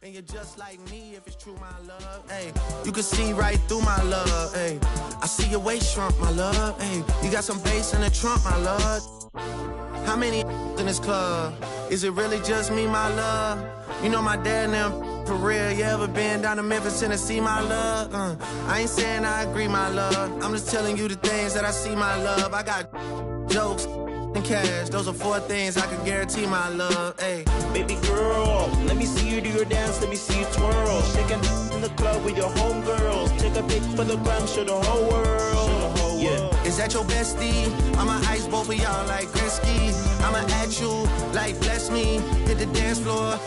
And you're just like me if it's true, my love. Hey, you can see right through my love. Hey, I see your waist shrunk, my love. Hey, you got some bass in the trunk, my love. How many in this club? Is it really just me, my love? You know my dad and them for real. You ever been down to Memphis, Tennessee, my love? I ain't saying I agree, my love. I'm just telling you the things that I see, my love. I got jokes and cash. Those are 4 things I can guarantee, my love. Hey, baby girl, let me see you do your dance, let me see you twirl. Shaking in the club with your homegirls. Take a pic for the gram, show the whole world. Yeah. Is that your bestie? I'ma ice both of y'all like Gretzky. I'ma at you like bless me. Hit the dance floor,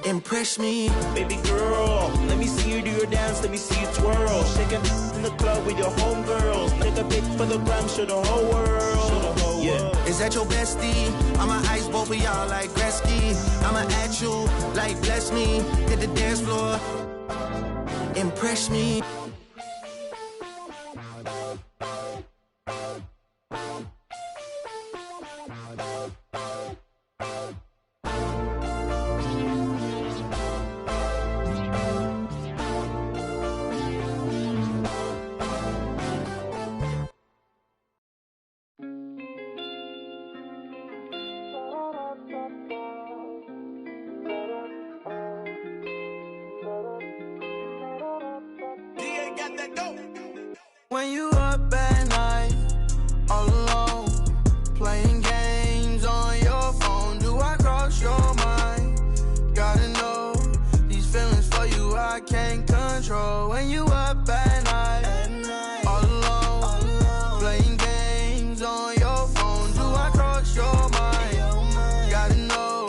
impress me. Baby girl, let me see you do your dance, let me see you twirl. Shaking in the club with your homegirls. Take a pic for the gram, show the whole world. Yeah. Is that your bestie? I'ma ice both of y'all like Gretzky. I'ma at you like bless me. Hit the dance floor, impress me. When you up at night, all alone, playing games on your phone, do I cross your mind? Gotta know, these feelings for you I can't control. When you up at night, all alone, playing games on your phone, do I cross your mind? Gotta know,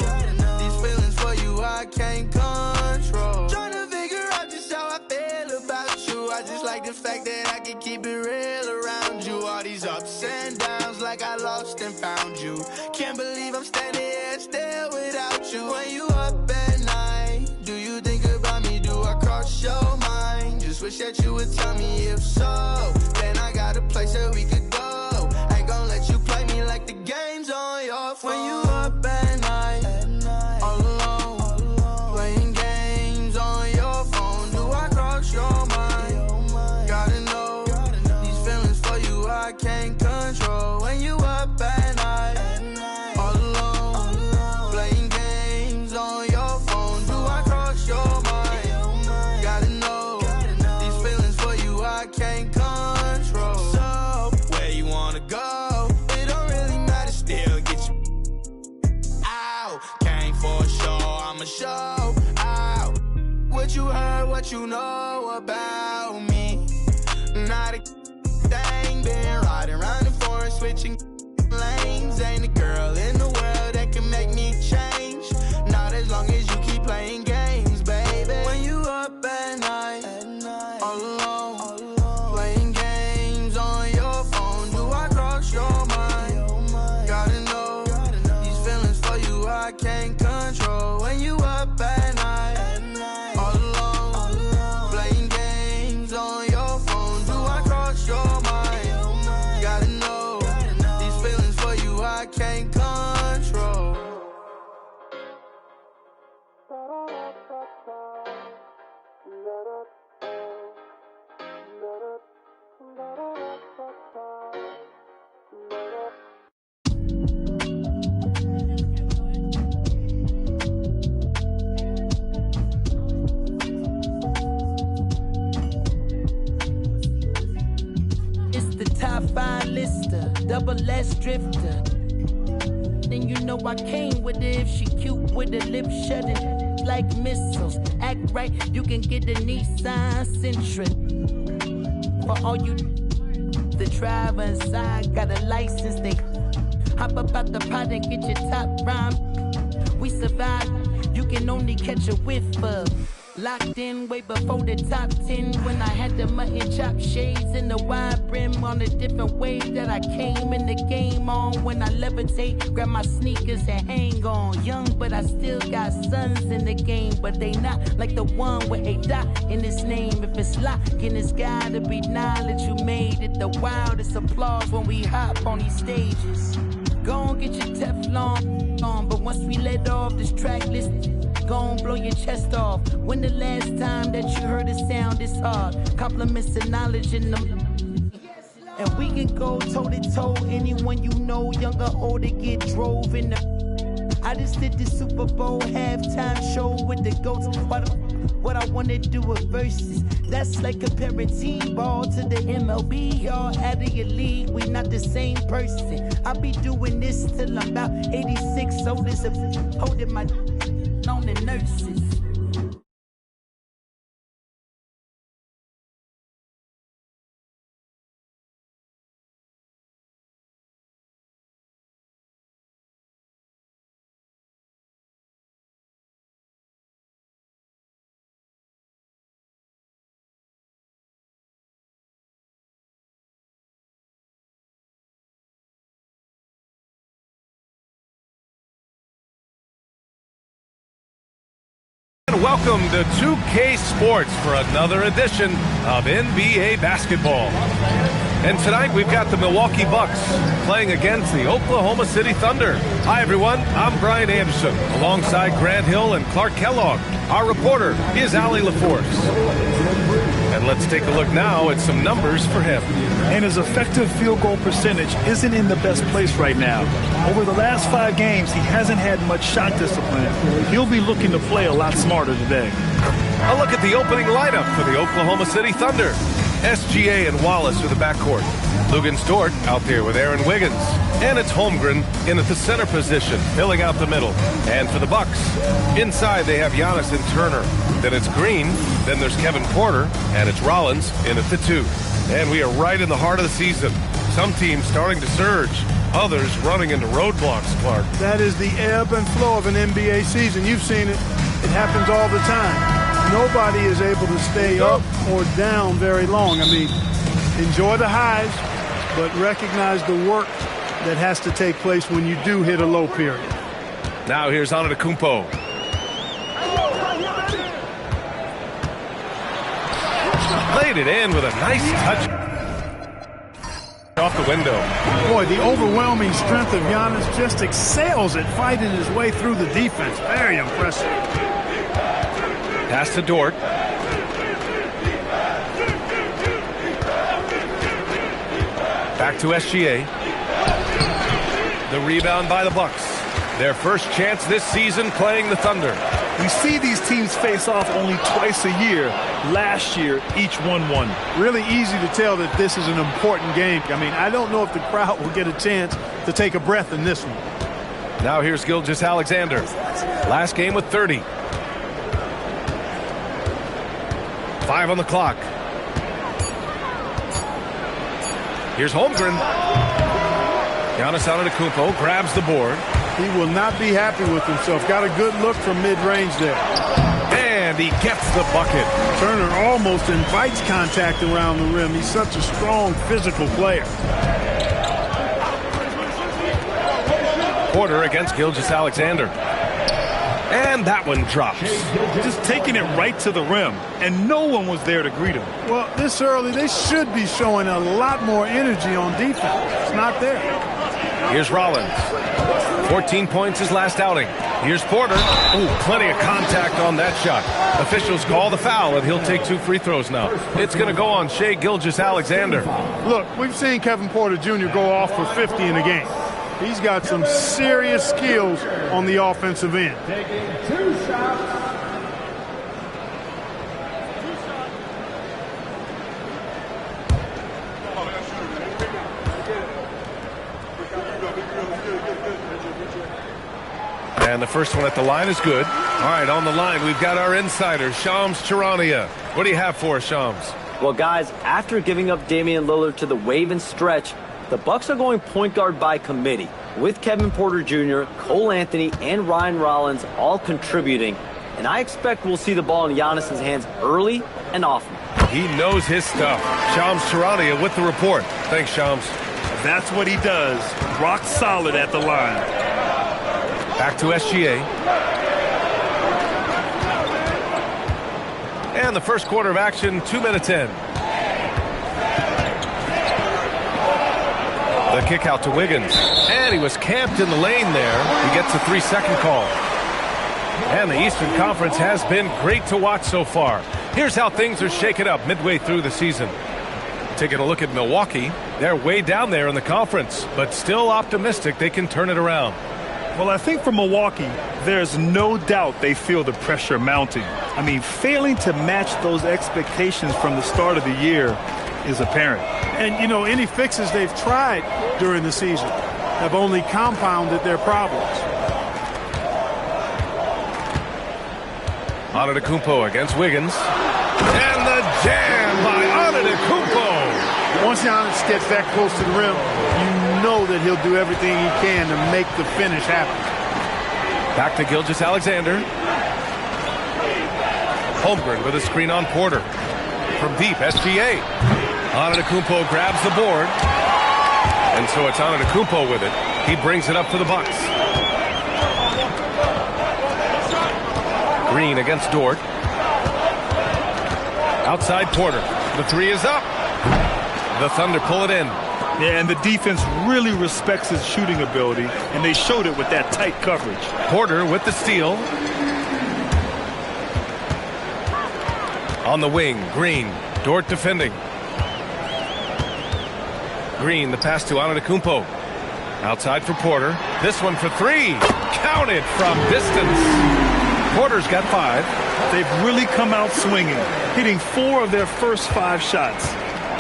these feelings for you I can't control. Trying to figure out just how I feel about you. I just like the fact that I can keep it real around you. All these ups and downs like I lost and found you. Can't believe I'm standing here still without you. When you up at night, do you think about me? Do I cross your mind? Just wish that you would tell me if so. Then I got a place that we could go. Ain't gon' let you play me like the game's on your phone. When you up at night, all alone, playing games on your phone, do I cross your mind? Gotta know, these feelings for you I can't control. When you up at night, all alone, playing games on your phone, do I cross your mind? Gotta know, these feelings for you I can't control. So, where you wanna go? It don't really matter, still get you out. Came for a show, I'ma show out. What you heard, what you know about me. Not a thing, been riding around the forest, switching lanes. Ain't a girl in the world that can make me change. Not as long as you keep playing games, baby. When you up at night, all alone, playing games on your phone, do I cross your mind? Gotta know, these feelings for you I can't control. When you up at night, all alone, playing games on your phone, do I cross your mind? Gotta know, these feelings for you I can't control. It's the top 5 lister, double S drifter. Then you know I came with it if she cute with the lips shutting like missiles. Act right, you can get the Nissan Sentra. For all you the driver inside got a license, they hop up out the pot and get your top rhyme. We survive, you can only catch a whiff of. Locked in way before the top 10 when I had the mutton chop shades and the wide brim on a different wave that I came in the game on. When I levitate, grab my sneakers and hang on. Young, but I still got sons in the game, but they not like the one with a dot in his name. If it's locking, it's gotta be knowledge you made it. The wildest applause when we hop on these stages. Go on, get your Teflon on, but once we let off this track list, gon' blow your chest off. When the last time that you heard a sound this hard? Compliments and knowledge in them. And we can go toe-to-toe, anyone you know, young or old, to get drove in the... I just did the Super Bowl halftime show with the GOATs. What I wanna do with verses. That's like comparing T-ball to the MLB. Y'all out of your league, we not the same person. I'll be doing this till I'm about 86, old as a... holding my... on the nurses. Welcome to 2K Sports for another edition of NBA basketball. And tonight we've got the Milwaukee Bucks playing against the Oklahoma City Thunder. Hi everyone, I'm Brian Anderson alongside Grant Hill and Clark Kellogg. Our reporter is Allie LaForce. And let's take a look now at some numbers for him. And his effective field goal percentage isn't in the best place right now. Over the last 5 games, he hasn't had much shot discipline. He'll be looking to play a lot smarter today. A look at the opening lineup for the Oklahoma City Thunder. SGA and Wallace are the backcourt. Luguentz Dort out there with Aaron Wiggins. And it's Holmgren in at the center position, filling out the middle. And for the Bucks, inside they have Giannis and Turner. Then it's Green, then there's Kevin Porter, and it's Rollins in at the 2. And we are right in the heart of the season. Some teams starting to surge, others running into roadblocks, Clark. That is the ebb and flow of an NBA season. You've seen it. It happens all the time. Nobody is able to stay up or down very long. I mean, enjoy the highs, but recognize the work that has to take place when you do hit a low period. Now here's Antetokounmpo. Laid it in with a nice touch. Off the window. Boy, the overwhelming strength of Giannis just excels at fighting his way through the defense. Very impressive. Pass to Dort. Back to SGA. The rebound by the Bucks. Their first chance this season playing the Thunder. We see these teams face off only twice a year. Last year, each 1-1. Really easy to tell that this is an important game. I mean, I don't know if the crowd will get a chance to take a breath in this one. Now here's Gilgeous-Alexander. Last game with 30. 5 on the clock. Here's Holmgren. Giannis Antetokounmpo grabs the board. He will not be happy with himself. Got a good look from mid-range there. And he gets the bucket. Turner almost invites contact around the rim. He's such a strong physical player. Porter against Gilgeous-Alexander. And that one drops. Just taking it right to the rim, and no one was there to greet him. Well, this early, they should be showing a lot more energy on defense. It's not there. Here's Rollins. 14 points his last outing. Here's Porter. Ooh, plenty of contact on that shot. Officials call the foul, and he'll take 2 free throws now. It's going to go on Shai Gilgeous-Alexander. Look, we've seen Kevin Porter Jr. go off for 50 in a game. He's got some serious skills on the offensive end. Taking 2 shots. And the first one at the line is good. All right, on the line, we've got our insider, Shams Charania. What do you have for us, Shams? Well, guys, after giving up Damian Lillard to the wave and stretch, the Bucks are going point guard by committee, with Kevin Porter Jr., Cole Anthony, and Ryan Rollins all contributing. And I expect we'll see the ball in Giannis's hands early and often. He knows his stuff. Shams Charania with the report. Thanks, Shams. That's what he does. Rock solid at the line. Back to SGA. And the first quarter of action, 2 minutes in. The kick out to Wiggins. And he was camped in the lane there. He gets a 3-second call. And the Eastern Conference has been great to watch so far. Here's how things are shaking up midway through the season. Taking a look at Milwaukee, they're way down there in the conference, but still optimistic they can turn it around. Well, I think for Milwaukee, there's no doubt they feel the pressure mounting. I mean, failing to match those expectations from the start of the year is apparent. And, you know, any fixes they've tried during the season have only compounded their problems. Antetokounmpo against Wiggins. And the jam by Antetokounmpo. Once Giannis gets that close to the rim, you know that he'll do everything he can to make the finish happen. Back to Gilgeous-Alexander. Holmgren with a screen on Porter. From deep, SGA. Antetokounmpo grabs the board. And so it's Antetokounmpo with it. He brings it up for the Bucks. Green against Dort. Outside Porter. The three is up. The Thunder pull it in. Yeah, and the defense really respects his shooting ability, and they showed it with that tight coverage. Porter with the steal. On the wing, Green. Dort defending. Green, the pass to Antetokounmpo. Outside for Porter. This one for three. Counted from distance. Porter's got 5. They've really come out swinging, hitting 4 of their first 5 shots.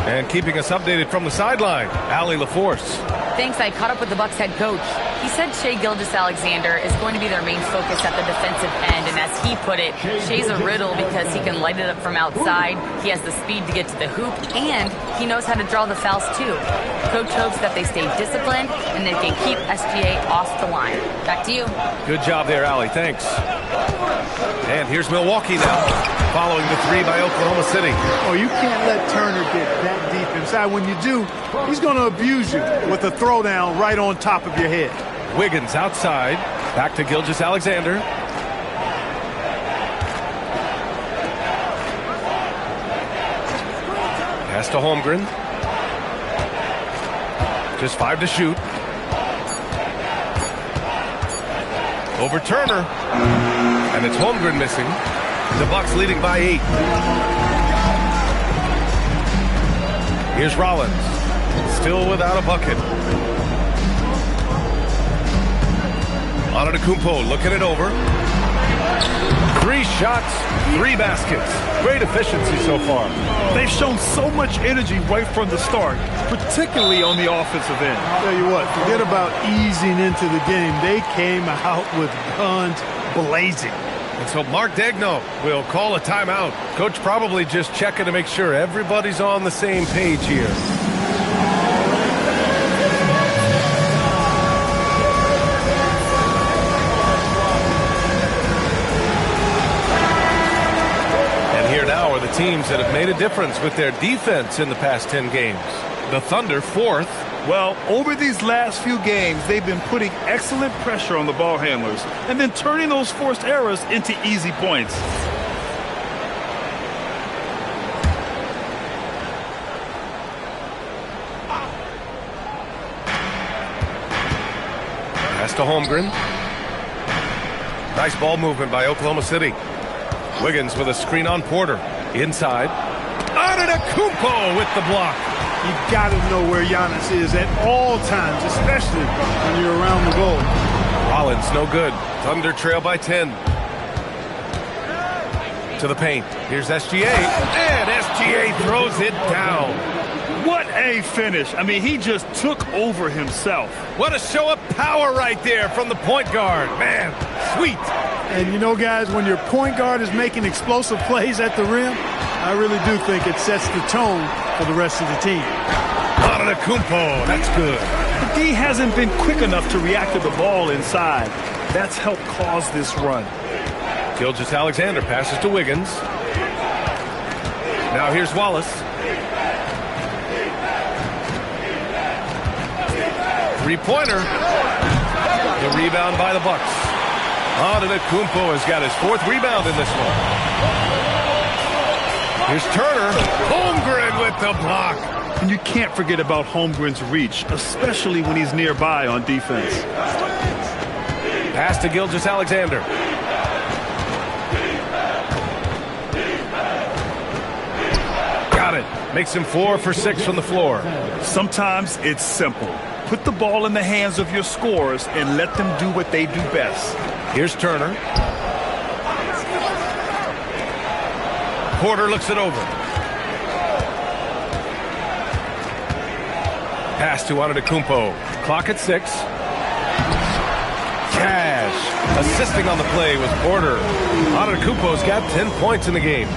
And keeping us updated from the sideline, Allie LaForce. Thanks. I caught up with the Bucks head coach. He said Shai Gilgeous-Alexander is going to be their main focus at the defensive end. And as he put it, Shai's a riddle because he can light it up from outside. He has the speed to get to the hoop, and he knows how to draw the fouls too. Coach hopes that they stay disciplined and they can keep SGA off the line. Back to you. Good job there, Allie. Thanks. And here's Milwaukee now, following the 3 by Oklahoma City. Oh, you can't let Turner get that deep inside. When you do, he's going to abuse you with a throwdown right on top of your head. Wiggins outside. Back to Gilgeous-Alexander. Pass to Holmgren. Just 5 to shoot. Over Turner. And it's Holmgren missing. The Bucks leading by 8. Here's Rollins. Still without a bucket. Antetokounmpo looking it over. 3 shots, 3 baskets. Great efficiency so far. They've shown so much energy right from the start, particularly on the offensive end. I'll tell you what, forget about easing into the game. They came out with guns blazing. And so Mark Daigneault will call a timeout. Coach probably just checking to make sure everybody's on the same page here. The teams that have made a difference with their defense in the past 10 games. The Thunder 4th. Well, over these last few games, they've been putting excellent pressure on the ball handlers and then turning those forced errors into easy points. Pass to Holmgren. Nice ball movement by Oklahoma City. Wiggins with a screen on Porter. Inside. Antetokounmpo with the block. You got to know where Giannis is at all times, especially when you're around the goal. Rollins, no good. Thunder trail by 10. To the paint. Here's SGA. And SGA throws it down. What a finish. I mean, he just took over himself. What a show of power right there from the point guard. Man, sweet. And you know, guys, when your point guard is making explosive plays at the rim, I really do think it sets the tone for the rest of the team. Antetokounmpo, that's good. But D hasn't been quick enough to react to the ball inside. That's helped cause this run. Gilgeous-Alexander passes to Wiggins. Now here's Wallace. 3-pointer. The rebound by the Bucks. Antetokounmpo has got his 4th rebound in this one. Here's Turner. Holmgren with the block. And you can't forget about Holmgren's reach, especially when he's nearby on defense. Pass to Gilgeous-Alexander. Makes him 4 for 6 from the floor. Sometimes it's simple. Put the ball in the hands of your scorers and let them do what they do best. Here's Turner. Porter looks it over. Pass to Antetokounmpo. Clock at 6. Cash. Assisting on the play was Porter. Antetokounmpo's got 10 points in the game.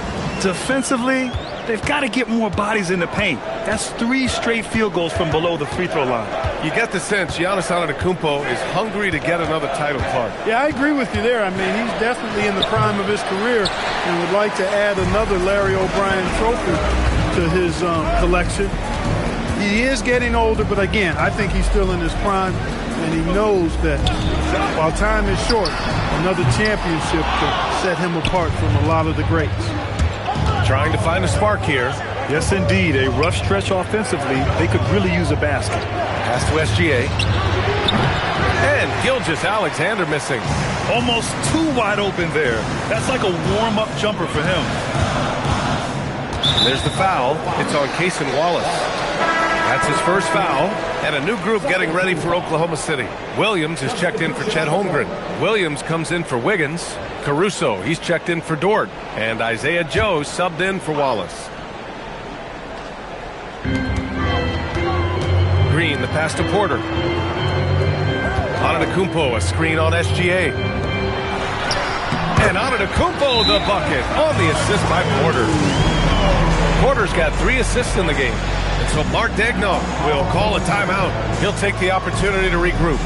Defensively, they've got to get more bodies in the paint. That's 3 straight field goals from below the free throw line. You get the sense Giannis Antetokounmpo is hungry to get another title, Clark. Yeah, I agree with you there. I mean, he's definitely in the prime of his career and would like to add another Larry O'Brien trophy to his collection. He is getting older, but again, I think he's still in his prime, and he knows that while time is short, another championship could set him apart from a lot of the greats. Trying to find a spark here. Yes, indeed. A rough stretch offensively. They could really use a basket. Pass to SGA. And Gilgeous-Alexander missing. Almost too wide open there. That's like a warm-up jumper for him. There's the foul. It's on Cason Wallace. That's his first foul. And a new group getting ready for Oklahoma City. Williams is checked in for Chet Holmgren. Williams comes in for Wiggins. Caruso, he's checked in for Dort. And Isaiah Joe subbed in for Wallace. Green, the pass to Porter. Antetokounmpo, a screen on SGA. And Antetokounmpo, the bucket on the assist by Porter. Porter's got 3 assists in the game. And so Mark Daigneault will call a timeout. He'll take the opportunity to regroup.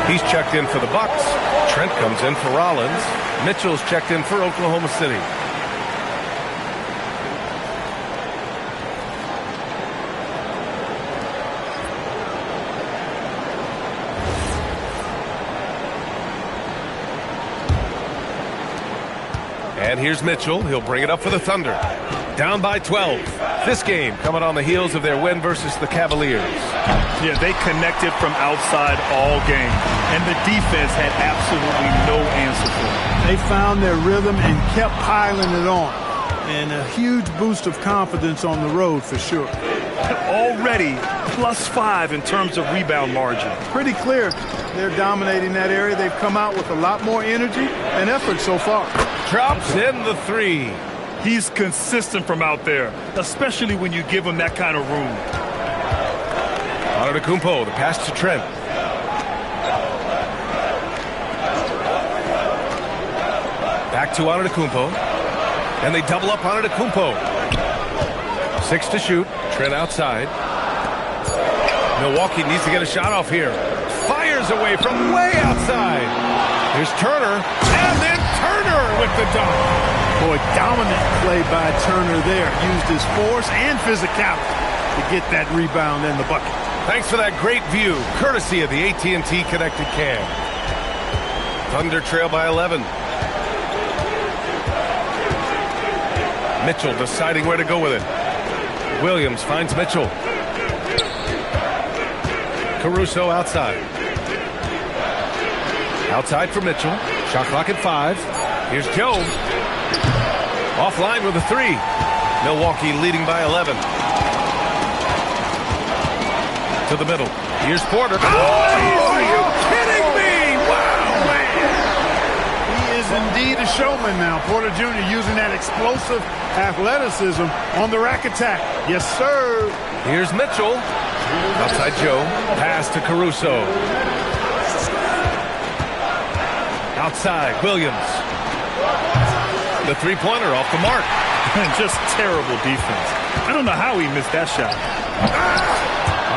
He's checked in for the Bucks. Trent comes in for Rollins. Mitchell's checked in for Oklahoma City. And here's Mitchell. He'll bring it up for the Thunder. Down by 12. This game coming on the heels of their win versus the Cavaliers. Yeah, they connected from outside all game, and the defense had absolutely no answer for it. They found their rhythm and kept piling it on. And a huge boost of confidence on the road for sure. Already +5 in terms of rebound margin. Pretty clear they're dominating that area. They've come out with a lot more energy and effort so far. Drops in the 3. He's consistent from out there, especially when you give him that kind of room. Antetokounmpo, the pass to Trent. Back to Antetokounmpo. And they double up Antetokounmpo. 6 to shoot. Trent outside. Milwaukee needs to get a shot off here. Fires away from way outside. Here's Turner. And then Turner with the dunk. Boy, dominant play by Turner there. Used his force and physicality to get that rebound and the bucket. Thanks for that great view, courtesy of the AT&T Connected Cam. Thunder trail by 11. Mitchell deciding where to go with it. Williams finds Mitchell. Caruso outside. Outside for Mitchell. Shot clock at 5. Here's Joe. Offline with a 3. Milwaukee leading by 11. To the middle. Here's Porter. Oh, are you kidding me? Wow, man. He is indeed a showman now. Porter Jr. using that explosive athleticism on the rack attack. Yes, sir. Here's Mitchell. Outside Joe. Pass to Caruso. Outside, Williams. The three-pointer off the mark. Just terrible defense. I don't know how he missed that shot.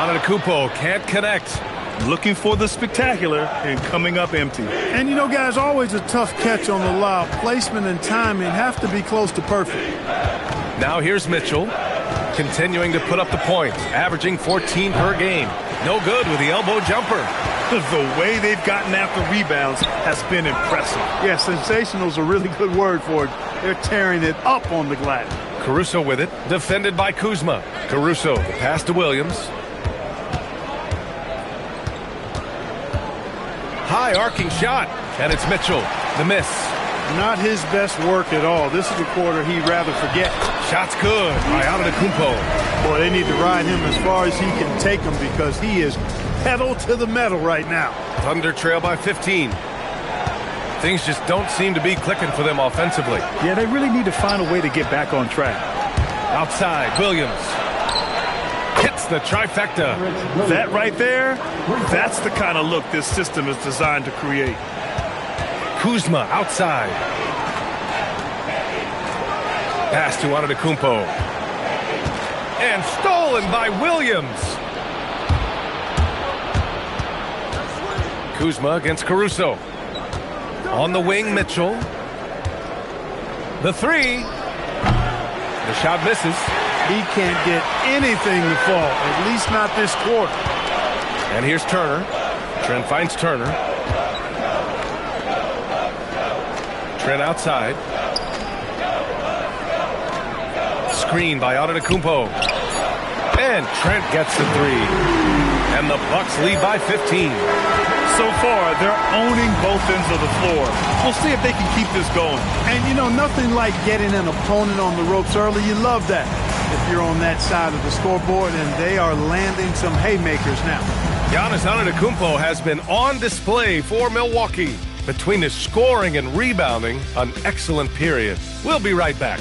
Antetokounmpo can't connect. Looking for the spectacular and coming up empty. And you know, guys, always a tough catch on the lob. Placement and timing have to be close to perfect. Now here's Mitchell, continuing to put up the points, averaging 14 per game. No good with the elbow jumper. The way they've gotten after rebounds has been impressive. Yeah, sensational is a really good word for it. They're tearing it up on the glass. Caruso with it, defended by Kuzma. Caruso, the pass to Williams. High arcing shot, and it's Mitchell. The miss. Not his best work at all. This is a quarter he'd rather forget. Shot's good by Antetokounmpo. Boy, they need to ride him as far as he can take them because he is pedal to the metal right now. Thunder trail by 15. Things just don't seem to be clicking for them offensively. Yeah, they really need to find a way to get back on track. Outside, Williams. Hits the trifecta. That right there, that's the kind of look this system is designed to create. Kuzma outside. Pass to Antetokounmpo. And stolen by Williams. Kuzma against Caruso. On the wing, Mitchell. The three. The shot misses. He can't get anything to fall, at least not this quarter. And here's Turner. Trent finds Turner. Trent outside. Screen by Antetokounmpo. And Trent gets the three. And the Bucks lead by 15. So far, they're owning both ends of the floor. We'll see if they can keep this going. And, you know, nothing like getting an opponent on the ropes early. You love that if you're on that side of the scoreboard, and they are landing some haymakers now. Giannis Antetokounmpo has been on display for Milwaukee. Between his scoring and rebounding, an excellent period. We'll be right back.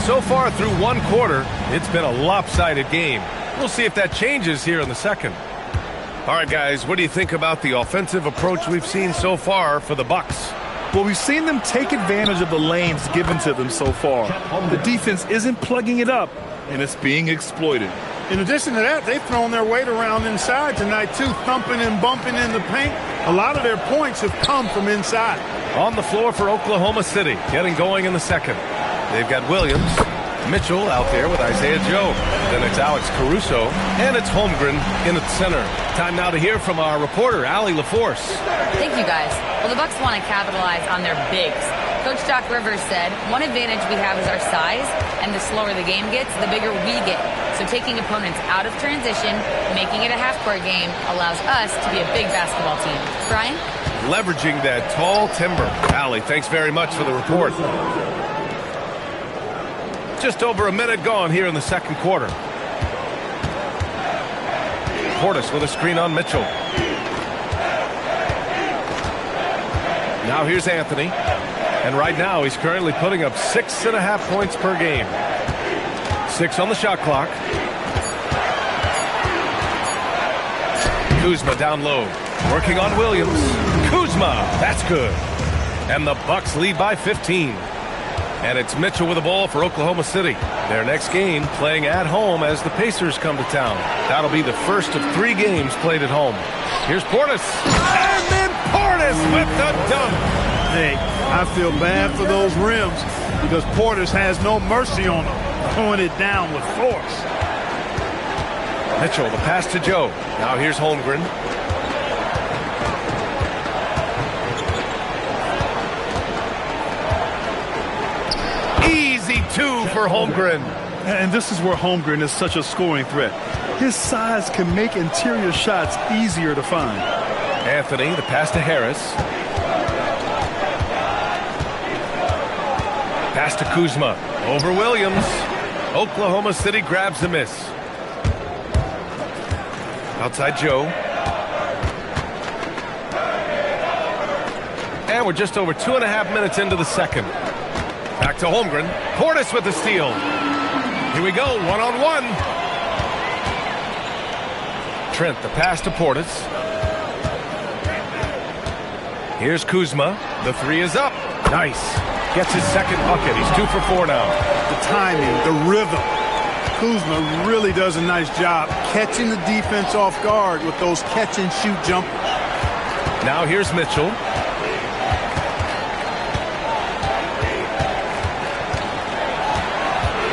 So far through one quarter, it's been a lopsided game. We'll see if that changes here in the second. All right, guys, what do you think about the offensive approach we've seen so far for the Bucks? Well, we've seen them take advantage of the lanes given to them so far. The defense isn't plugging it up, and it's being exploited. In addition to that, they've thrown their weight around inside tonight, too, thumping and bumping in the paint. A lot of their points have come from inside. On the floor for Oklahoma City, getting going in the second. They've got Williams, Mitchell out there with Isaiah Joe. Then it's Alex Caruso, and it's Holmgren in at center. Time now to hear from our reporter, Allie LaForce. Thank you, guys. Well, the Bucks want to capitalize on their bigs. Coach Doc Rivers said, one advantage we have is our size, and the slower the game gets, the bigger we get. So taking opponents out of transition, making it a half-court game, allows us to be a big basketball team. Brian? Leveraging that tall timber. Allie, thanks very much for the report. Just over a minute gone here in the second quarter. Portis with a screen on Mitchell. Now here's Anthony. And right now he's currently putting up 6.5 points per game. 6 on the shot clock. Kuzma down low. Working on Williams. Kuzma, that's good. And the Bucks lead by 15. And it's Mitchell with the ball for Oklahoma City. Their next game playing at home as the Pacers come to town. That'll be the first of 3 games played at home. Here's Portis. And then Portis with the dunk. Hey, I feel bad for those rims because Portis has no mercy on them, throwing it down with force. Mitchell, the pass to Joe. Now here's Holmgren. for Holmgren. And this is where Holmgren is such a scoring threat. His size can make interior shots easier to find. Anthony, the pass to Harris. Pass to Kuzma. Over Williams. Oklahoma City grabs the miss. Outside Joe. And we're just over 2.5 minutes into the second. Back to Holmgren. Portis with the steal. Here we go, one-on-one. Trent, the pass to Portis. Here's Kuzma. The three is up. Nice. Gets his second bucket. He's 2 for 4 now. The timing, the rhythm. Kuzma really does a nice job catching the defense off guard with those catch-and-shoot jumpers. Now here's Mitchell.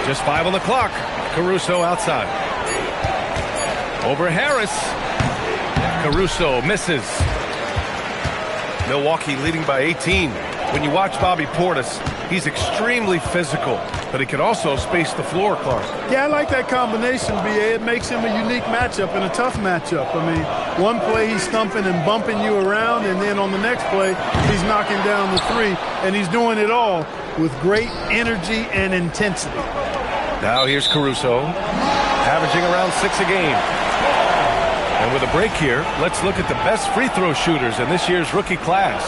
Just 5 on the clock. Caruso outside. Over Harris. Caruso misses. Milwaukee leading by 18. When you watch Bobby Portis, he's extremely physical, but he can also space the floor, Clark. Yeah, I like that combination, B.A. It makes him a unique matchup and a tough matchup. I mean, one play he's stumping and bumping you around, and then on the next play, he's knocking down the three, and he's doing it all with great energy and intensity. Now here's Caruso, averaging around 6 a game. And with a break here, let's look at the best free throw shooters in this year's rookie class.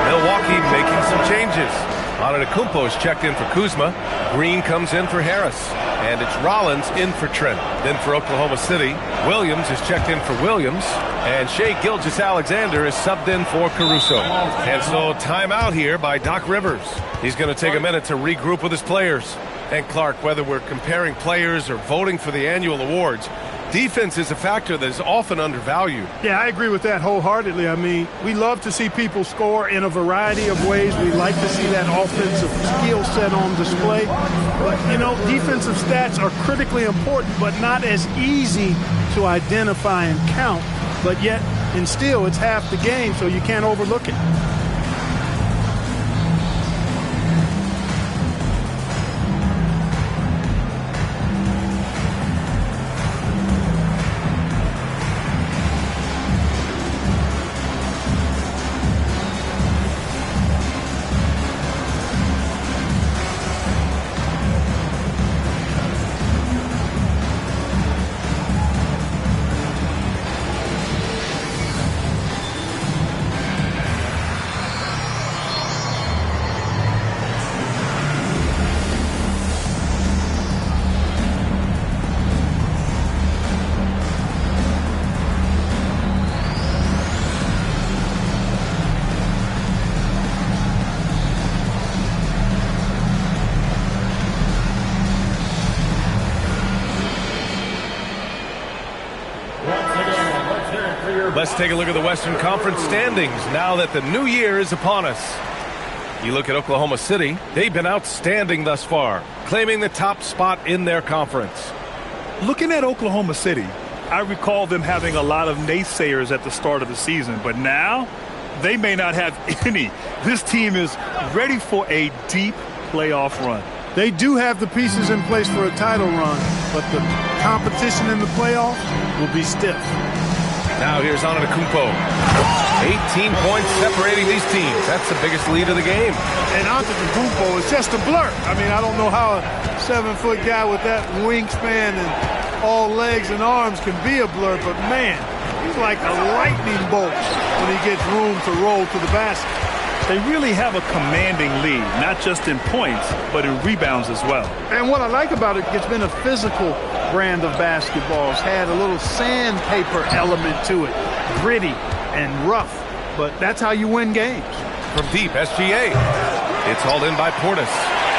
Milwaukee making some changes. Antetokounmpo is checked in for Kuzma. Green comes in for Harris. And it's Rollins in for Trent. Then for Oklahoma City, Williams is checked in for Williams. And Shai Gilgeous-Alexander is subbed in for Caruso. And so timeout here by Doc Rivers. He's going to take a minute to regroup with his players. And Clark, whether we're comparing players or voting for the annual awards, defense is a factor that is often undervalued. Yeah, I agree with that wholeheartedly. I mean, we love to see people score in a variety of ways. We like to see that offensive skill set on display. But, you know, defensive stats are critically important, but not as easy to identify and count. But yet, and still, it's half the game, so you can't overlook it. Let's take a look at the Western Conference standings now that the new year is upon us. You look at Oklahoma City, they've been outstanding thus far, claiming the top spot in their conference. Looking at Oklahoma City, I recall them having a lot of naysayers at the start of the season, but now they may not have any. This team is ready for a deep playoff run. They do have the pieces in place for a title run, but the competition in the playoffs will be stiff. Now here's Antetokounmpo. 18 points separating these teams. That's the biggest lead of the game. And Antetokounmpo is just a blur. I mean, I don't know how a 7-foot guy with that wingspan and all legs and arms can be a blur, but man, he's like a lightning bolt when he gets room to roll to the basket. They really have a commanding lead, not just in points, but in rebounds as well. And what I like about it, it's been a physical brand of basketball. It's had a little sandpaper element to it, gritty and rough, but that's how you win games. From deep, SGA. It's hauled in by Portis.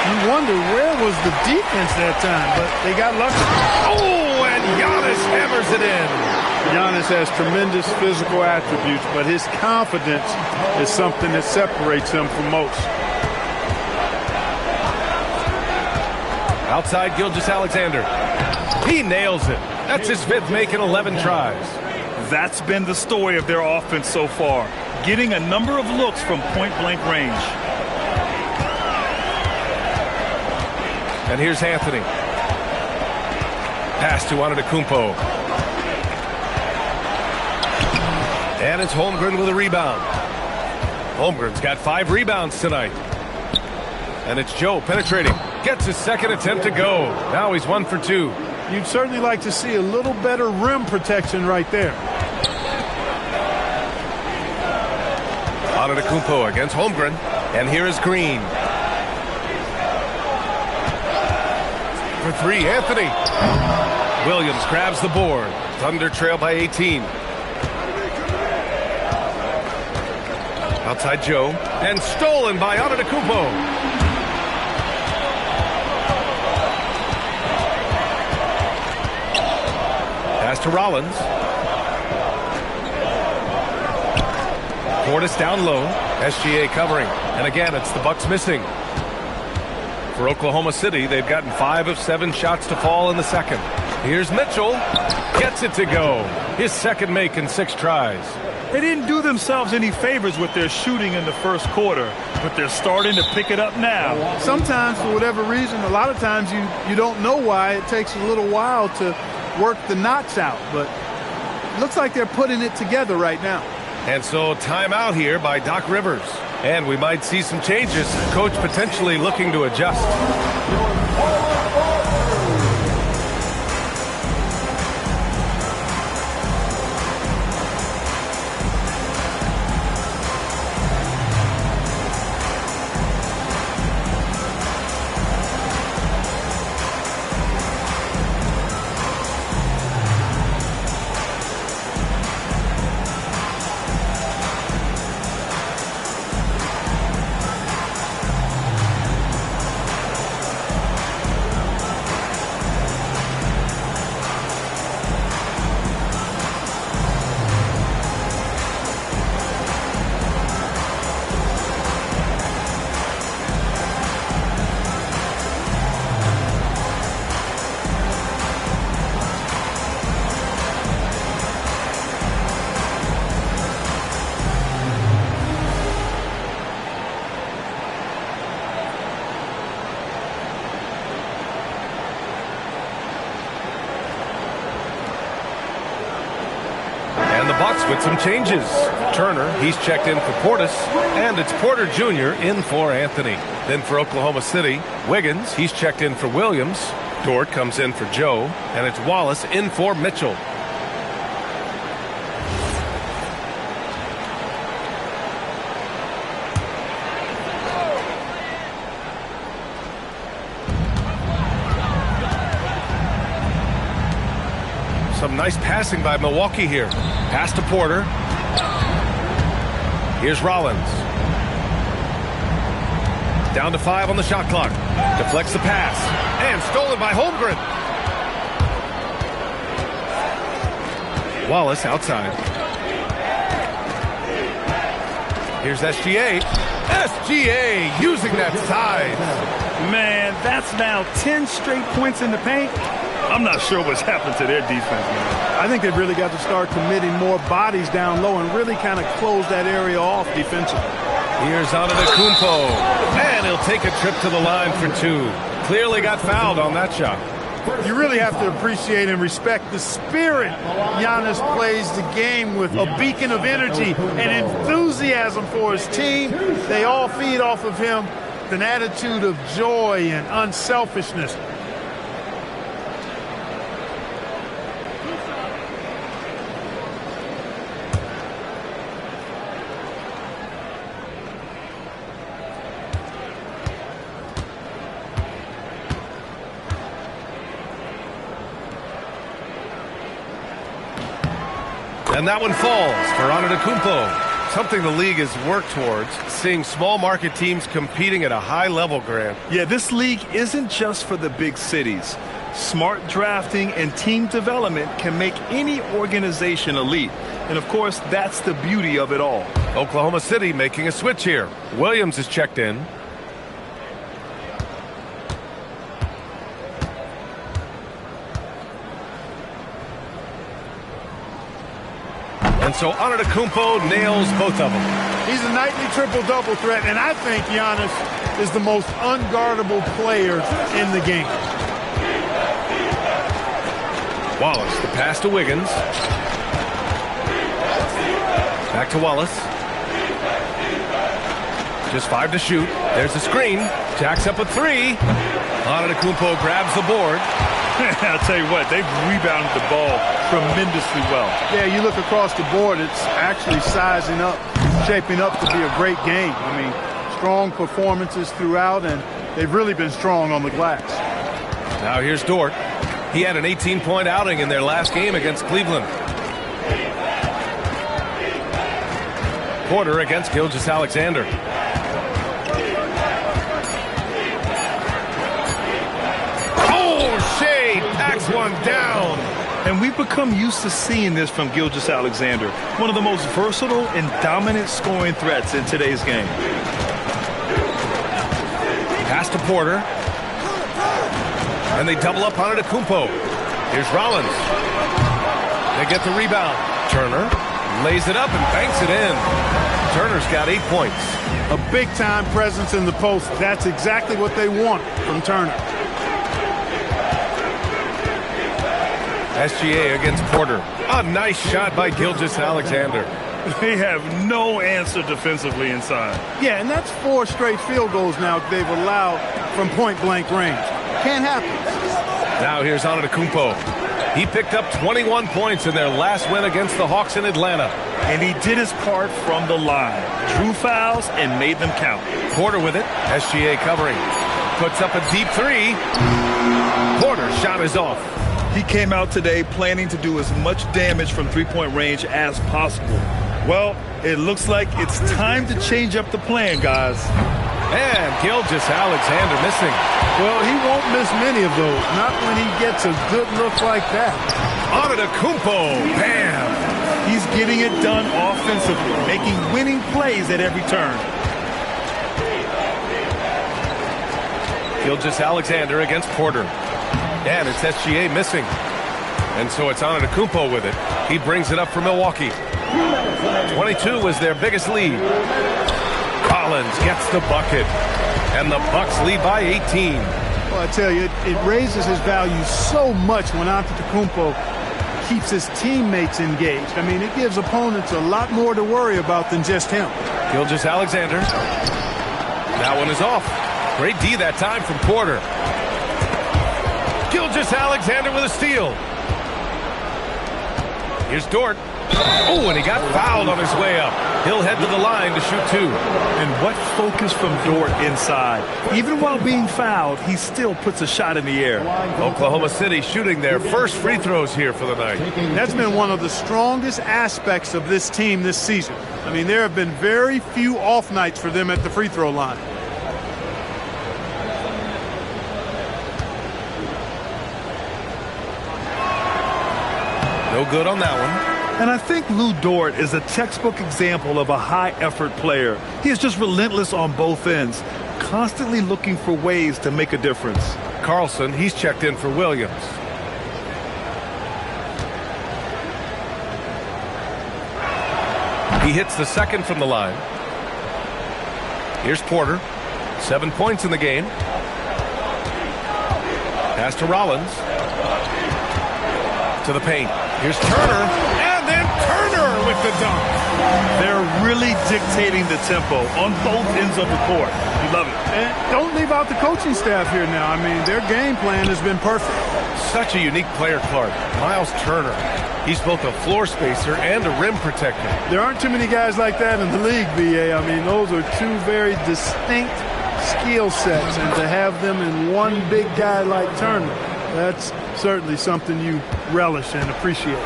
You wonder where was the defense that time, but they got lucky. Oh, and Giannis hammers it in. Giannis has tremendous physical attributes, but his confidence is something that separates him from most. Outside Gilgeous-Alexander. He nails it. That's his 5th make in 11 tries. That's been the story of their offense so far, getting a number of looks from point-blank range. And here's Anthony. Pass to Antetokounmpo. And it's Holmgren with a rebound. Holmgren's got 5 rebounds tonight. And it's Joe penetrating. Gets his second attempt to go. Now he's 1 for 2. You'd certainly like to see a little better rim protection right there. Antetokounmpo against Holmgren. And here is Green. For 3, Anthony. Williams grabs the board. Thunder trail by 18. Outside Joe. And stolen by Antetokounmpo. Pass to Rollins. Portis down low. SGA covering. And again, it's the Bucks missing. For Oklahoma City, they've gotten 5 of 7 shots to fall in the second. Here's Mitchell. Gets it to go. His second make in 6 tries. They didn't do themselves any favors with their shooting in the first quarter, but they're starting to pick it up now. Sometimes, for whatever reason, a lot of times you don't know why. It takes a little while to work the knots out, but it looks like they're putting it together right now. And so timeout here by Doc Rivers. And we might see some changes. Coach potentially looking to adjust. With some changes. Turner, he's checked in for Portis, and it's Porter Jr. in for Anthony. Then for Oklahoma City, Wiggins, he's checked in for Williams. Dort comes in for Joe, and it's Wallace in for Mitchell. Some nice passing by Milwaukee here. Pass to Porter. Here's Rollins. Down to 5 on the shot clock. Deflects the pass. And stolen by Holmgren. Wallace outside. Here's SGA. SGA using that size. Man, that's now 10 straight points in the paint. I'm not sure what's happened to their defense, man. I think they've really got to start committing more bodies down low and really kind of close that area off defensively. Here's Antetokounmpo. And he'll take a trip to the line for 2. Clearly got fouled on that shot. You really have to appreciate and respect the spirit Giannis plays the game with. A beacon of energy and enthusiasm for his team. They all feed off of him. An attitude of joy and unselfishness. And that one falls for Antetokounmpo. Something the league has worked towards, seeing small market teams competing at a high level, Grant. Yeah, this league isn't just for the big cities. Smart drafting and team development can make any organization elite. And of course, that's the beauty of it all. Oklahoma City making a switch here. Williams is checked in. And so Antetokounmpo nails both of them. He's a nightly triple-double threat, and I think Giannis is the most unguardable player in the game. Wallace, the pass to Wiggins. Back to Wallace. Just 5 to shoot. There's the screen. Jacks up a 3. Antetokounmpo grabs the board. I'll tell you what, they've rebounded the ball tremendously well. Yeah, you look across the board, it's actually sizing up, shaping up to be a great game. I mean, strong performances throughout, and they've really been strong on the glass. Now here's Dort. He had an 18-point outing in their last game against Cleveland. Porter against Gilgeous-Alexander. Shea packs one down. And we've become used to seeing this from Gilgeous-Alexander, one of the most versatile and dominant scoring threats in today's game. Pass to Porter. And they double up on Antetokounmpo. Here's Rollins. They get the rebound. Turner lays it up and banks it in. Turner's got 8 points. A big-time presence in the post. That's exactly what they want from Turner. SGA against Porter. A nice shot by Gilgeous-Alexander. They have no answer defensively inside. Yeah, and that's 4 straight field goals now they've allowed from point-blank range. Can't happen. Now here's Antetokounmpo. He picked up 21 points in their last win against the Hawks in Atlanta. And he did his part from the line. Drew fouls and made them count. Porter with it. SGA covering. Puts up a deep 3. Porter's shot is off. He came out today planning to do as much damage from three-point range as possible. Well, it looks like it's time to change up the plan, guys. And Gilgeous-Alexander missing. Well, he won't miss many of those. Not when he gets a good look like that. Antetokounmpo. Bam. He's getting it done offensively, making winning plays at every turn. Gilgeous-Alexander against Porter. And it's SGA missing. And so it's Antetokounmpo with it. He brings it up for Milwaukee. 22 was their biggest lead. Collins gets the bucket. And the Bucks lead by 18. Well, I tell you, it raises his value so much when Antetokounmpo keeps his teammates engaged. I mean, it gives opponents a lot more to worry about than just him. Gilgeous-Alexander. That one is off. Great D that time from Porter. Gilgeous-Alexander with a steal. Here's Dort. Oh, and he got fouled on his way up. He'll head to the line to shoot 2. And what focus from Dort inside. Even while being fouled, he still puts a shot in the air. Oklahoma City shooting their first free throws here for the night. That's been one of the strongest aspects of this team this season. I mean, there have been very few off nights for them at the free throw line. No good on that one. And I think Lou Dort is a textbook example of a high-effort player. He is just relentless on both ends, constantly looking for ways to make a difference. Carlson, he's checked in for Williams. He hits the second from the line. Here's Porter. 7 points in the game. Pass to Rollins. To the paint. Here's Turner. And then Turner with the dunk. They're really dictating the tempo on both ends of the court. You love it. And don't leave out the coaching staff here now. I mean, their game plan has been perfect. Such a unique player, Clark. Miles Turner. He's both a floor spacer and a rim protector. There aren't too many guys like that in the league, BA. I mean, those are 2 very distinct skill sets. And to have them in one big guy like Turner, that's certainly something you relish and appreciate.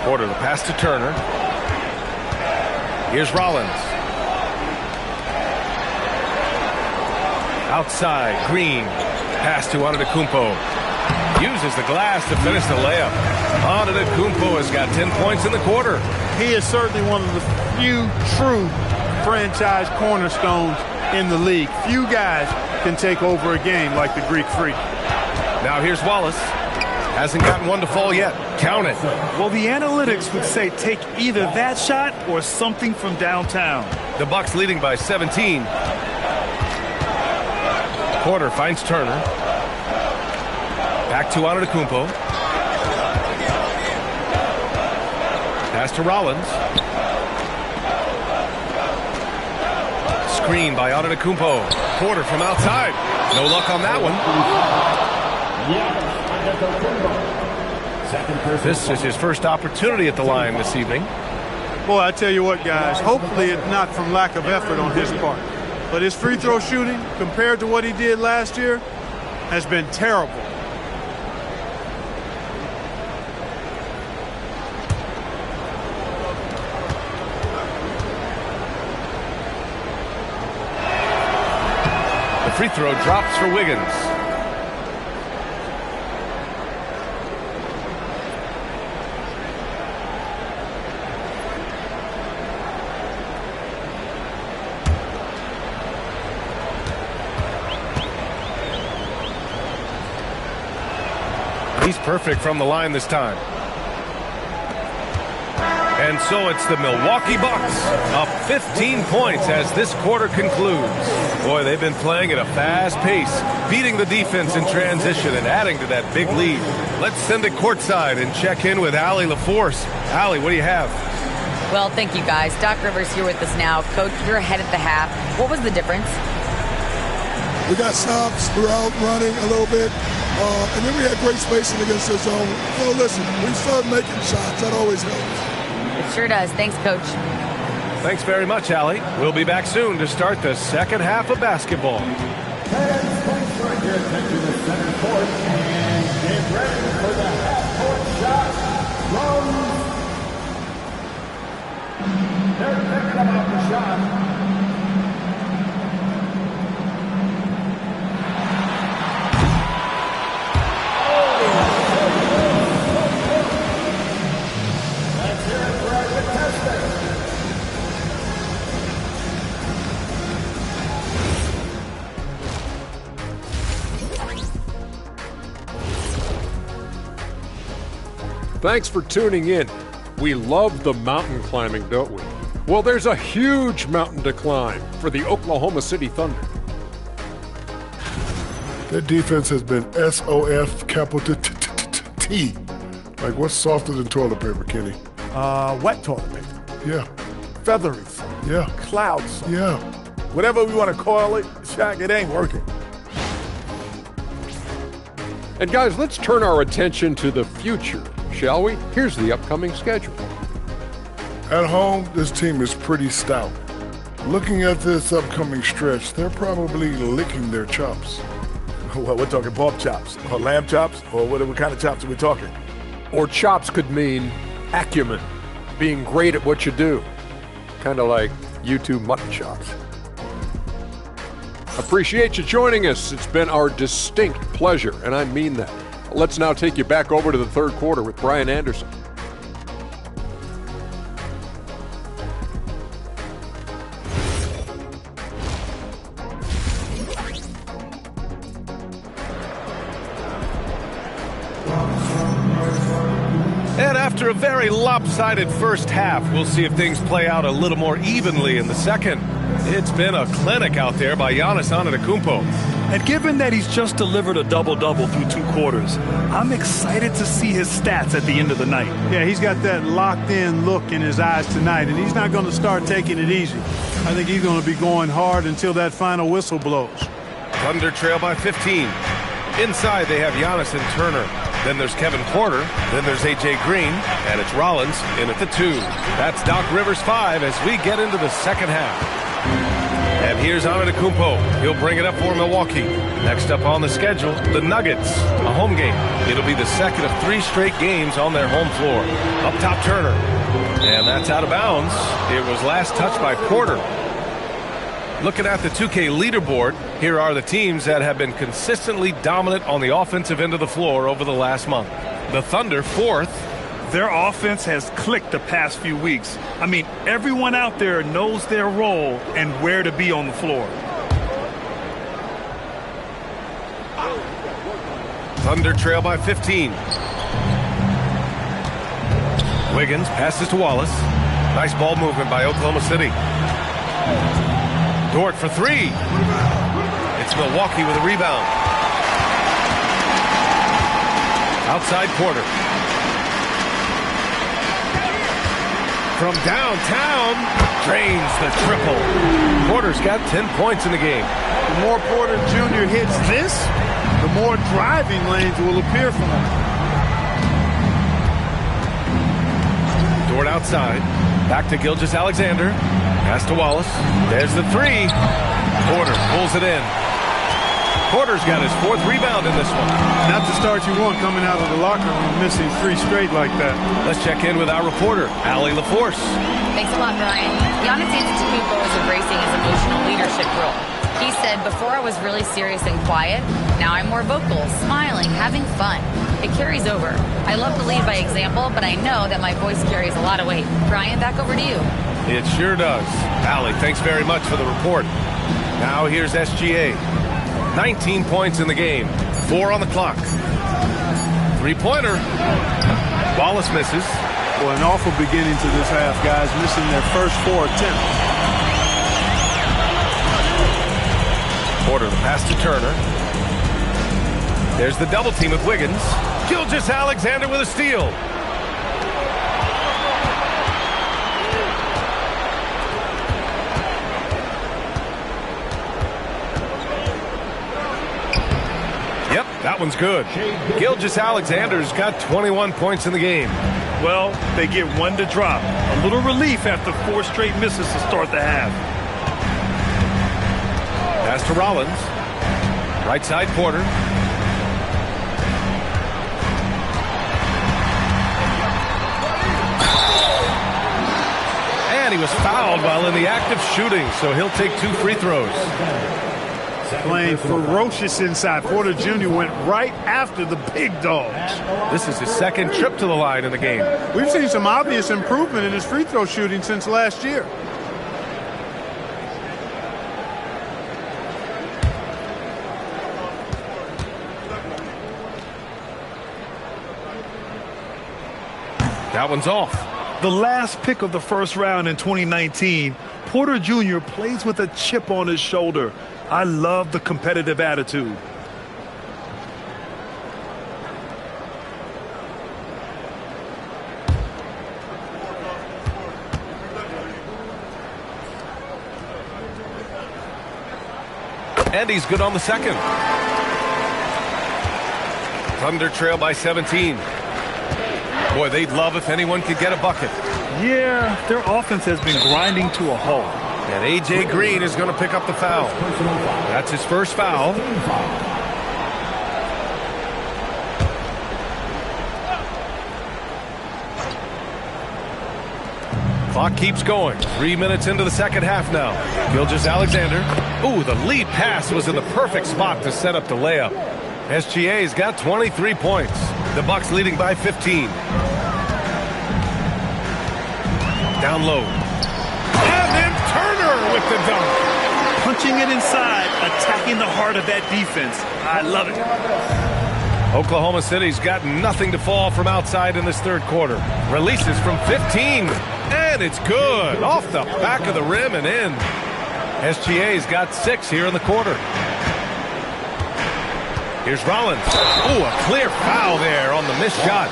Porter, the pass to Turner. Here's Rollins. Outside, Green. Pass to Antetokounmpo. Uses the glass to finish the layup. Antetokounmpo has got 10 points in the quarter. He is certainly one of the few true franchise cornerstones in the league. Few guys can take over a game like the Greek Freak. Now here's Wallace. Hasn't gotten one to fall yet. Count it. Well, the analytics would say take either that shot or something from downtown. The Bucks leading by 17. Porter finds Turner. Back to Antetokounmpo. Pass to Rollins. Screen by Antetokounmpo. Porter from outside. No luck on that one. This is his first opportunity at the line this evening. Boy, I tell you what, guys, hopefully it's not from lack of effort on his part. But his free throw shooting, compared to what he did last year, has been terrible. The free throw drops for Wiggins. He's perfect from the line this time. And so it's the Milwaukee Bucks up 15 points as this quarter concludes. Boy, they've been playing at a fast pace, beating the defense in transition and adding to that big lead. Let's send it courtside and check in with Allie LaForce. Allie, what do you have? Well, thank you, guys. Doc Rivers here with us now. Coach, you're ahead at the half. What was the difference? We got stops, we're out running a little bit, and then we had great spacing against the zone. So listen, we started making shots. That always helps. It sure does. Thanks, Coach. Thanks very much, Allie. We'll be back soon to start the second half of basketball. Fans, please turn your attention to center court and get ready for the half-court shot from... They're thinking about the shot. Thanks for tuning in. We love the mountain climbing, don't we? Well, there's a huge mountain to climb for the Oklahoma City Thunder. Their defense has been SOF capital T. Like, what's softer than toilet paper, Kenny? Wet toilet paper. Yeah. Feathery. Yeah. Clouds. Yeah. Whatever we want to call it, Shaq, it ain't working. And guys, let's turn our attention to the future, shall we? Here's the upcoming schedule. At home, this team is pretty stout. Looking at this upcoming stretch, they're probably licking their chops. Well, we're talking pork chops, or lamb chops, or what kind of chops are we talking? Or chops could mean acumen, being great at what you do. Kind of like you two mutton chops. Appreciate you joining us. It's been our distinct pleasure, and I mean that. Let's now take you back over to the third quarter with Brian Anderson. And after a very lopsided first half, we'll see if things play out a little more evenly in the second. It's been a clinic out there by Giannis Antetokounmpo. And given that he's just delivered a double-double through 2 quarters, I'm excited to see his stats at the end of the night. Yeah, he's got that locked-in look in his eyes tonight, and he's not going to start taking it easy. I think he's going to be going hard until that final whistle blows. Thunder trail by 15. Inside, they have Giannis and Turner. Then there's Kevin Porter. Then there's A.J. Green. And it's Rollins in at the 2. That's Doc Rivers 5 as we get into the second half. And here's Antetokounmpo. He'll bring it up for Milwaukee. Next up on the schedule, the Nuggets, a home game. It'll be the second of 3 straight games on their home floor. Up top, Turner. And that's out of bounds. It was last touched by Porter. Looking at the 2K leaderboard, here are the teams that have been consistently dominant on the offensive end of the floor over the last month. The Thunder, 4th. Their offense has clicked the past few weeks. I mean, everyone out there knows their role and where to be on the floor. Thunder trail by 15. Wiggins passes to Wallace. Nice ball movement by Oklahoma City. Dort for three. It's Milwaukee with a rebound. Outside Porter. From downtown, drains the triple. Porter's got 10 points in the game. The more Porter Jr. hits this, the more driving lanes will appear for him. Dort outside. Back to Gilgeous-Alexander. Pass to Wallace. There's the three. Porter pulls it in. Porter's got his 4th rebound in this one. Not the start you want coming out of the locker room, missing 3 straight like that. Let's check in with our reporter, Allie LaForce. Thanks a lot, Brian. Giannis Antetokounmpo is embracing his emotional leadership role. He said, before I was really serious and quiet, now I'm more vocal, smiling, having fun. It carries over. I love to lead by example, but I know that my voice carries a lot of weight. Brian, back over to you. It sure does. Allie, thanks very much for the report. Now here's SGA. 19 points in the game. 4 on the clock. 3-pointer. Wallace misses. Well, an awful beginning to this half, guys. Missing their first 4 attempts. Porter, the pass to Turner. There's the double team with Wiggins. Gilgeous-Alexander with a steal. Yep, that one's good. Gilgeous-Alexander's got 21 points in the game. Well, they get 1 to drop. A little relief after 4 straight misses to start the half. Pass to Rollins. Right side Porter. And he was fouled while in the act of shooting, so he'll take 2 free throws. Playing ferocious inside. Porter Jr. went right after the big dogs. This is his 2nd trip to the line in the game. We've seen some obvious improvement in his free throw shooting since last year. That one's off. The last pick of the first round in 2019, Porter Jr. plays with a chip on his shoulder. I love the competitive attitude. And he's good on the 2nd. Thunder trail by 17. Boy, they'd love if anyone could get a bucket. Yeah, their offense has been grinding to a halt. And A.J. Green is going to pick up the foul. That's his first foul. Clock keeps going. 3 minutes into the second half now. Gilgeous-Alexander. Ooh, the lead pass was in the perfect spot to set up the layup. SGA's got 23 points. The Bucks leading by 15. Down low. And then Turner with the dunk. Punching it inside, attacking the heart of that defense. I love it. Oklahoma City's got nothing to fall from outside in this 3rd quarter. Releases from 15. And it's good. Off the back of the rim and in. SGA's got 6 here in the quarter. Here's Rollins. Ooh, a clear foul there on the missed shot.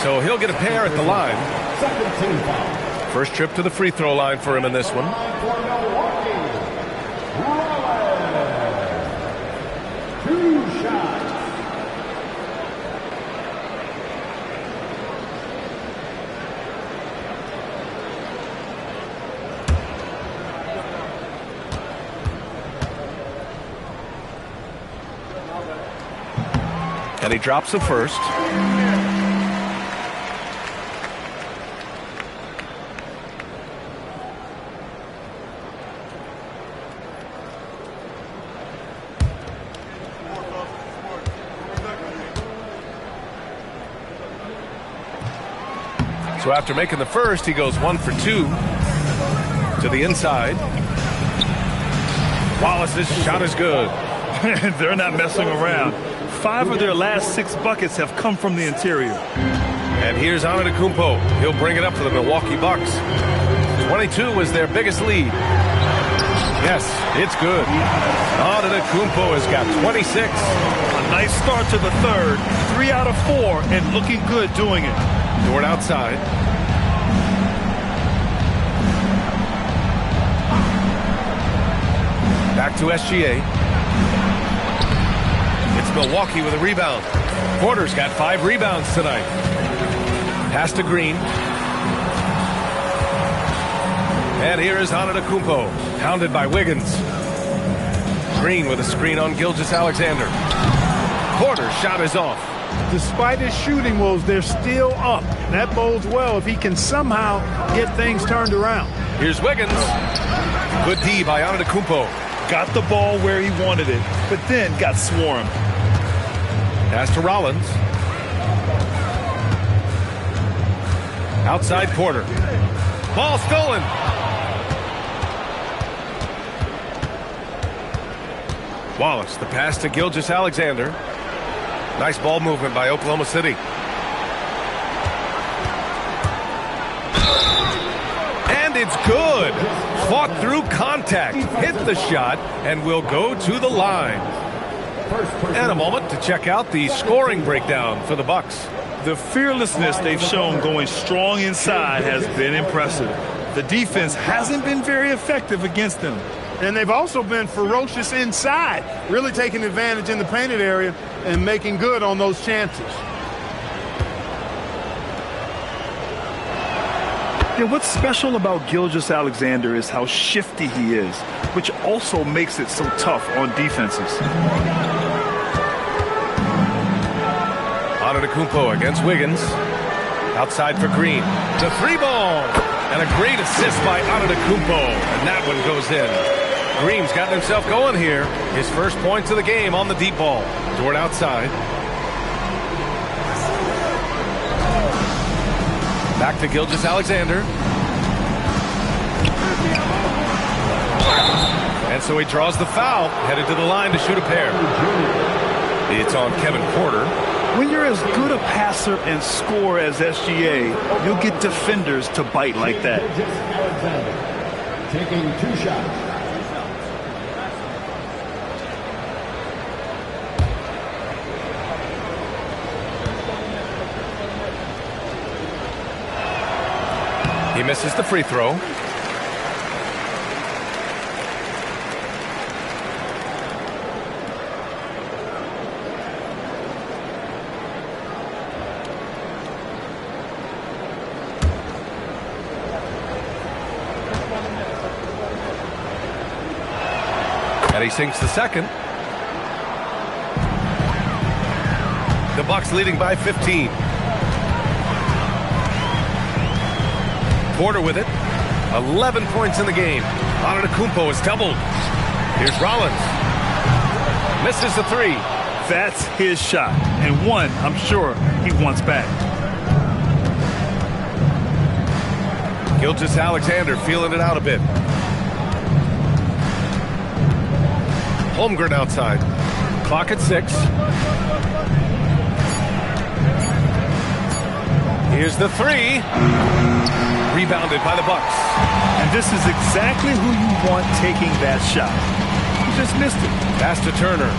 So he'll get a pair at the line. First trip to the free throw line for him in this one. And he drops the first. So after making the first, he goes 1 for 2 to the inside. Wallace's shot is good. They're not messing around. 5 of their last 6 buckets have come from the interior. And here's Antetokounmpo. He'll bring it up for the Milwaukee Bucks. 22 was their biggest lead. Yes, it's good. Antetokounmpo has got 26. A nice start to the third. 3 out of 4 and looking good doing it. Dort outside. Back to SGA. It's Milwaukee with a rebound. Porter's got 5 rebounds tonight. Pass to Green. And here is Antetokounmpo, hounded by Wiggins. Green with a screen on Gilgeous-Alexander. Porter's shot is off. Despite his shooting woes, they're still up. That bodes well if he can somehow get things turned around. Here's Wiggins. Good D by Antetokounmpo. Got the ball where he wanted it, but then got swarmed. Pass to Rollins. Outside Porter. Ball stolen. Wallace, the pass to Gilgeous-Alexander. Nice ball movement by Oklahoma City. And it's good. Fought through contact, hit the shot, and will go to the line. And a moment to check out the scoring breakdown for the Bucks. The fearlessness they've shown going strong inside has been impressive. The defense hasn't been very effective against them. And they've also been ferocious inside, really taking advantage in the painted area and making good on those chances. Yeah, what's special about Gilgeous-Alexander is how shifty he is, which also makes it so tough on defenses. Antetokounmpo against Wiggins. Outside for Green. The 3-ball. And a great assist by Antetokounmpo. And that one goes in. Green's gotten himself going here. His first points of the game on the deep ball. Dort outside. Back to Gilgeous-Alexander. And so he draws the foul. Headed to the line to shoot a pair. It's on Kevin Porter. When you're as good a passer and scorer as SGA, you'll get defenders to bite like that. Taking 2 shots. He misses the free throw. And he sinks the second. The Bucks leading by 15. Porter with it. 11 points in the game. Antetokounmpo is doubled. Here's Rollins. Misses the 3. That's his shot. And one, I'm sure, he wants back. Gilgeous-Alexander feeling it out a bit. Holmgren outside. Clock at 6. Here's the 3. Rebounded by the Bucks. And this is exactly who you want taking that shot. He just missed it. Pass to Turner.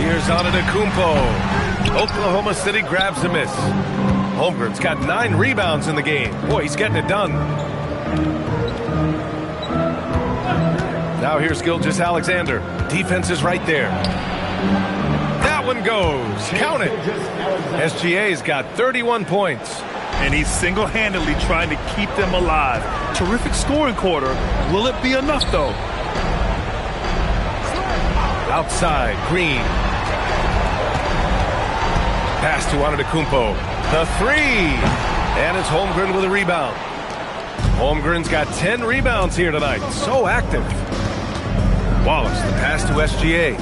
Here's Antetokounmpo. Oklahoma City grabs the miss. Holmgren's got 9 rebounds in the game. Boy, he's getting it done. Now here's Gilgeous-Alexander. Defense is right there. That one goes. Count it. SGA's got 31 points. And he's single-handedly trying to keep them alive. Terrific scoring quarter. Will it be enough, though? Outside, Green. Pass to Antetokounmpo. The 3. And it's Holmgren with a rebound. Holmgren's got 10 rebounds here tonight. So active. Wallace, the pass to SGA.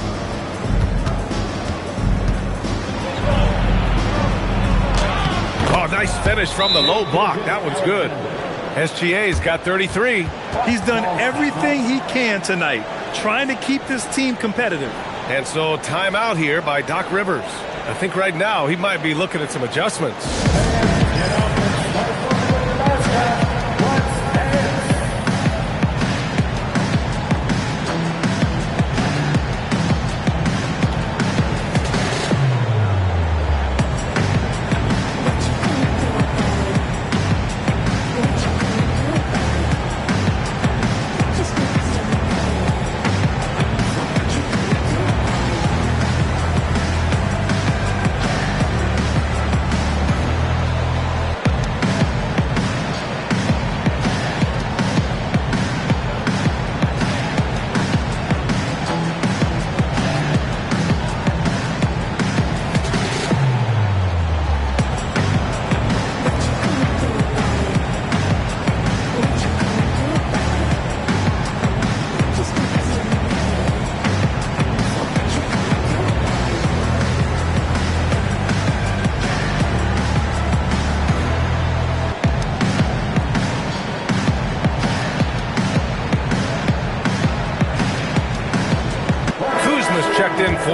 Oh, nice finish from the low block. That one's good. SGA's got 33. He's done everything he can tonight, trying to keep this team competitive. And so timeout here by Doc Rivers. I think right now he might be looking at some adjustments.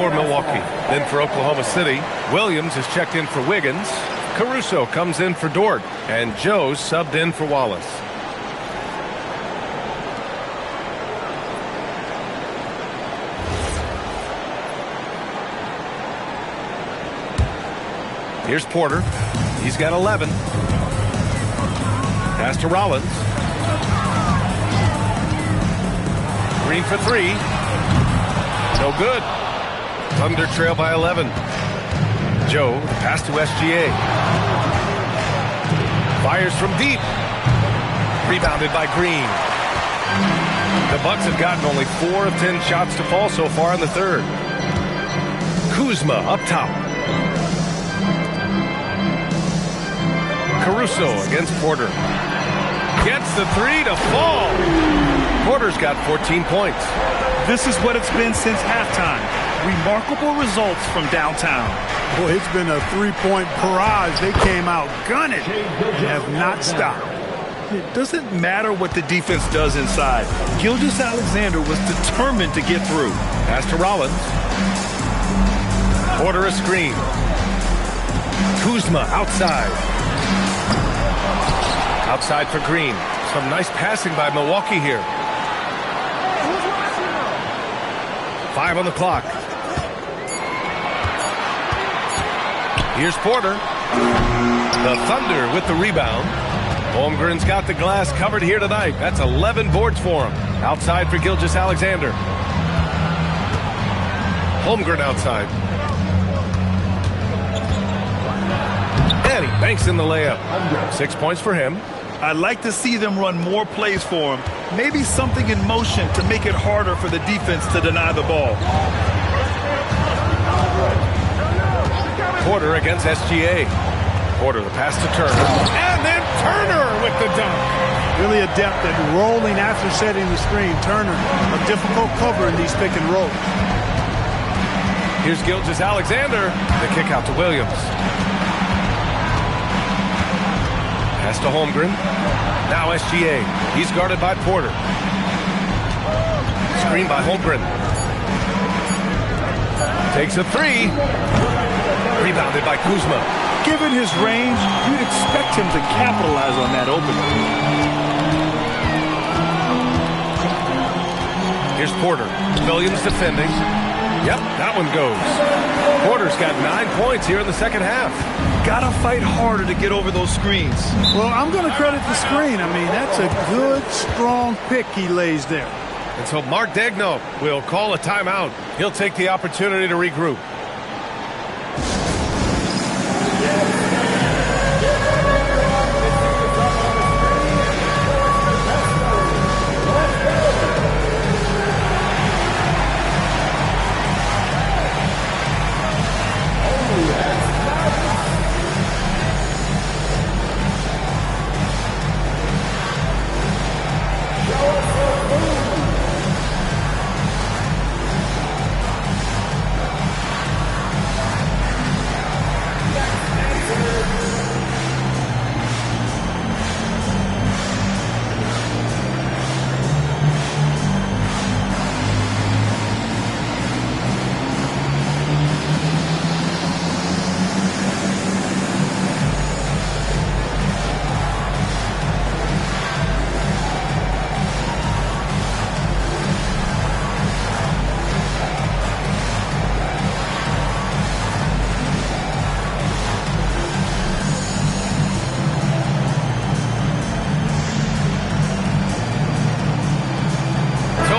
for Milwaukee. Then for Oklahoma City, Williams is checked in for Wiggins. Caruso comes in for Dort. And Joe's subbed in for Wallace. Here's Porter. He's got 11. Pass to Rollins. Green for 3. No good. Thunder trail by 11. Joe, pass to SGA. Fires from deep. Rebounded by Green. The Bucks have gotten only 4 of 10 shots to fall so far in the third. Kuzma up top. Caruso against Porter. Gets the 3 to fall. Porter's got 14 points. This is what it's been since halftime. Remarkable results from downtown. Boy, it's been a three-point barrage. They came out gunning and have not stopped. It doesn't matter what the defense does inside. Gilgeous-Alexander was determined to get through. Pass to Rollins. Porter a screen. Kuzma outside. Outside for Green. Some nice passing by Milwaukee here. 5 on the clock. Here's Porter. The Thunder with the rebound. Holmgren's got the glass covered here tonight. That's 11 boards for him. Outside for Gilgeous-Alexander. Holmgren outside. And he banks in the layup. 6 points for him. I'd like to see them run more plays for him. Maybe something in motion to make it harder for the defense to deny the ball. Porter against SGA. Porter the pass to Turner. And then Turner with the dunk. Really adept at rolling after setting the screen. Turner, a difficult cover in these pick and rolls. Here's Gilgeous-Alexander. The kick out to Williams. Pass to Holmgren. Now SGA. He's guarded by Porter. Screen by Holmgren. Takes a 3. Rebounded by Kuzma. Given his range, you'd expect him to capitalize on that opening. Here's Porter. Williams defending. Yep, that one goes. Porter's got 9 points here in the second half. Gotta fight harder to get over those screens. Well, I'm going to credit the screen. I mean, that's a good, strong pick he lays there. And so Mark Daigneault will call a timeout. He'll take the opportunity to regroup.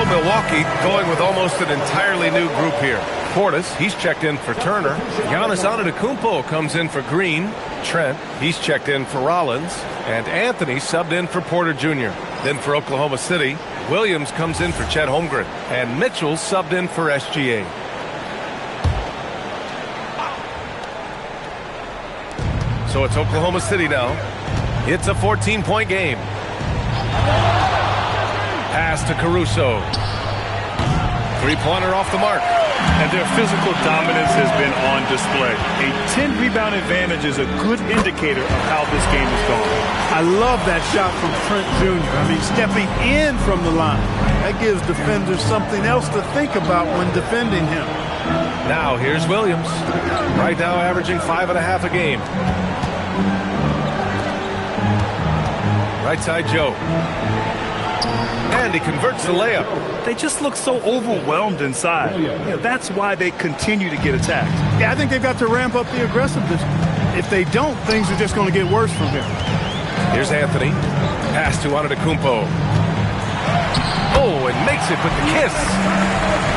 Milwaukee going with almost an entirely new group here. Portis, he's checked in for Turner. Giannis Antetokounmpo comes in for Green. Trent, he's checked in for Rollins. And Anthony subbed in for Porter Jr. Then for Oklahoma City, Williams comes in for Chet Holmgren. And Mitchell subbed in for SGA. So it's Oklahoma City now. It's a 14-point game. Pass to Caruso. Three-pointer off the mark. And their physical dominance has been on display. A 10-rebound advantage is a good indicator of how this game is going. I love that shot from Trent Jr. I mean, stepping in from the line. That gives defenders something else to think about when defending him. Now here's Williams. Right now averaging 5.5 a game. Right side Joe. And he converts the layup. They just look so overwhelmed inside. Yeah, that's why they continue to get attacked. Yeah, I think they've got to ramp up the aggressiveness. If they don't, things are just going to get worse from here. Here's Anthony. Pass to Antetokounmpo. Oh, and makes it with the kiss.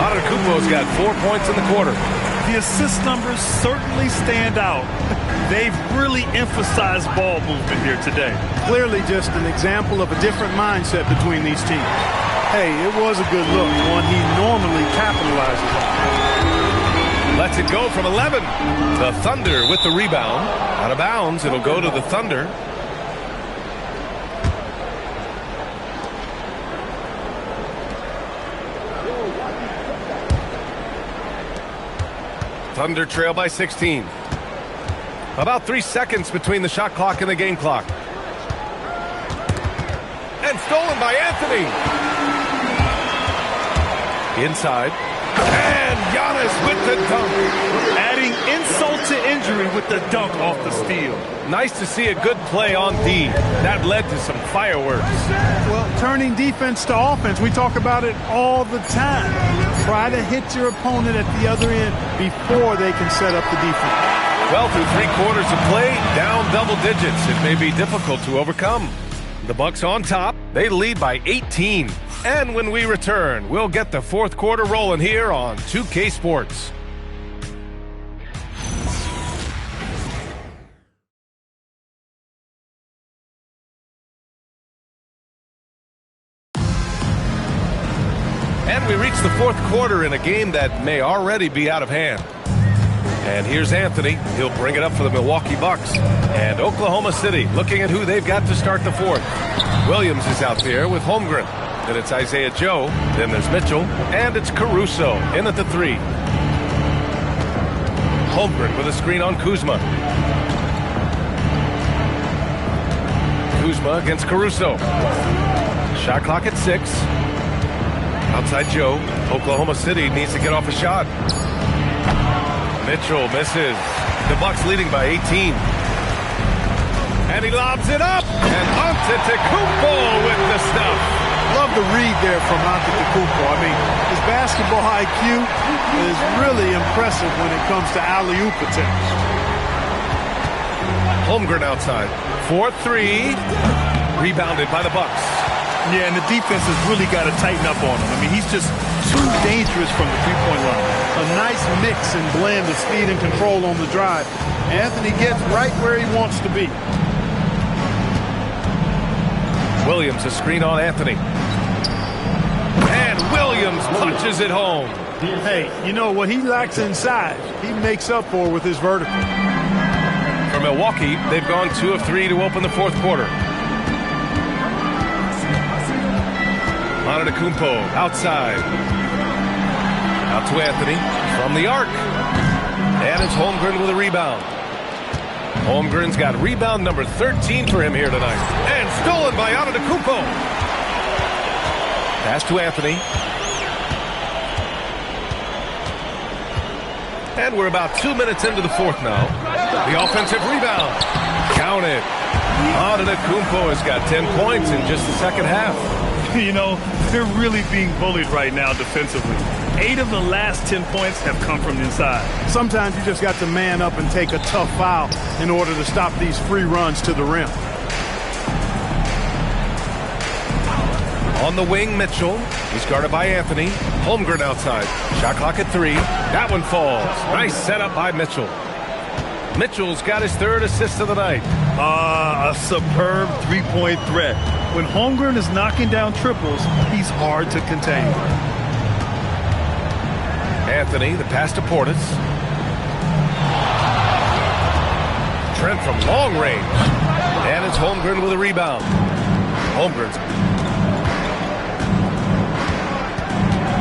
Antetokounmpo's got 4 points in the quarter. The assist numbers certainly stand out. They've really emphasized ball movement here today. Clearly just an example of a different mindset between these teams. Hey, it was a good look, one he normally capitalizes on. Lets it go from 11. The Thunder with the rebound. Out of bounds, it'll go to the Thunder. Thunder trail by 16. About 3 seconds between the shot clock and the game clock. And stolen by Anthony. Inside. And Giannis with the dunk. Adding insult to injury with the dunk off the steal. Nice to see a good play on D. That led to some fireworks. Well, turning defense to offense, we talk about it all the time. Try to hit your opponent at the other end before they can set up the defense. Well, through 3 quarters of play, down double digits. It may be difficult to overcome. The Bucks on top. They lead by 18. And when we return, we'll get the fourth quarter rolling here on 2K Sports. And we reach the fourth quarter in a game that may already be out of hand. And here's Anthony. He'll bring it up for the Milwaukee Bucks. And Oklahoma City looking at who they've got to start the fourth. Williams is out there with Holmgren. Then it's Isaiah Joe. Then there's Mitchell. And it's Caruso in at the 3. Holmgren with a screen on Kuzma. Kuzma against Caruso. Shot clock at 6. Outside Joe. Oklahoma City needs to get off a shot. Mitchell misses. The Bucks leading by 18. And he lobs it up. And Antetokounmpo with the stuff. Love the read there from Antetokounmpo. I mean, his basketball IQ is really impressive when it comes to alley-oop attempts. Holmgren outside. 4-3. Rebounded by the Bucks. Yeah, and the defense has really got to tighten up on him. I mean, he's just too dangerous from the three-point line. A nice mix and blend of speed and control on the drive. Anthony gets right where he wants to be. Williams, a screen on Anthony. And Williams punches it home. Hey, you know what he lacks in size, he makes up for with his vertical. For Milwaukee, they've gone 2 of 3 to open the fourth quarter. Antetokounmpo outside. Out to Anthony from the arc. And it's Holmgren with a rebound. Holmgren's got rebound number 13 for him here tonight. And stolen by Antetokounmpo. Pass to Anthony. And we're about 2 minutes into the fourth now. The offensive rebound. Count it. Antetokounmpo has got 10 points in just the second half. You know, they're really being bullied right now defensively. 8 of the last 10 points have come from inside. Sometimes you just got to man up and take a tough foul in order to stop these free runs to the rim. On the wing, Mitchell. He's guarded by Anthony. Holmgren outside. Shot clock at 3. That one falls. Nice setup by Mitchell. Mitchell's got his 3rd assist of the night. A superb three-point threat. When Holmgren is knocking down triples, he's hard to contain. Anthony, the pass to Portis. Trent from long range. And it's Holmgren with a rebound. Holmgren's.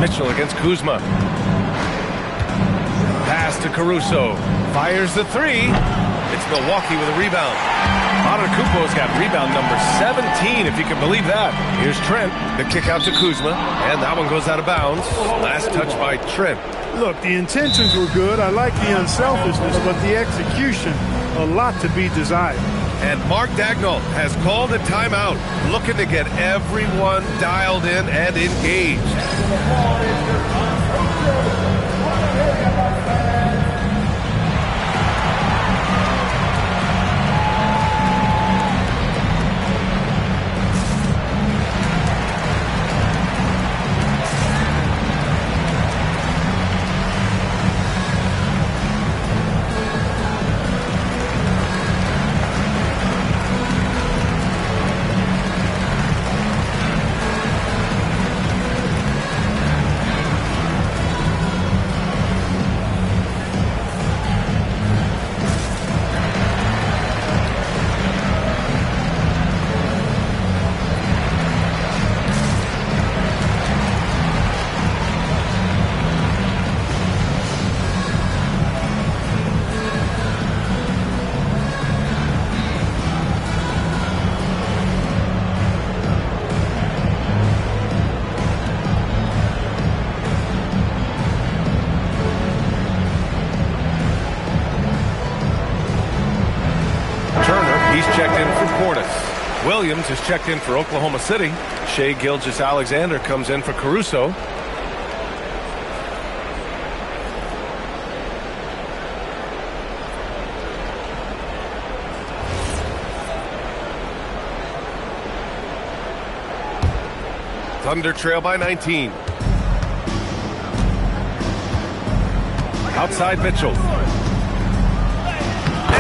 Mitchell against Kuzma. Pass to Caruso. Fires the 3. It's Milwaukee with a rebound. Antetokounmpo's got rebound number 17, if you can believe that. Here's Trent, the kick out to Kuzma, and that one goes out of bounds. Last touch by Trent. Look, the intentions were good. I like the unselfishness, but the execution, a lot to be desired. And Mark Dagnall has called a timeout, looking to get everyone dialed in and engaged. Williams is checked in for Oklahoma City. Shai Gilgeous-Alexander comes in for Caruso. Thunder trail by 19. Outside Mitchell.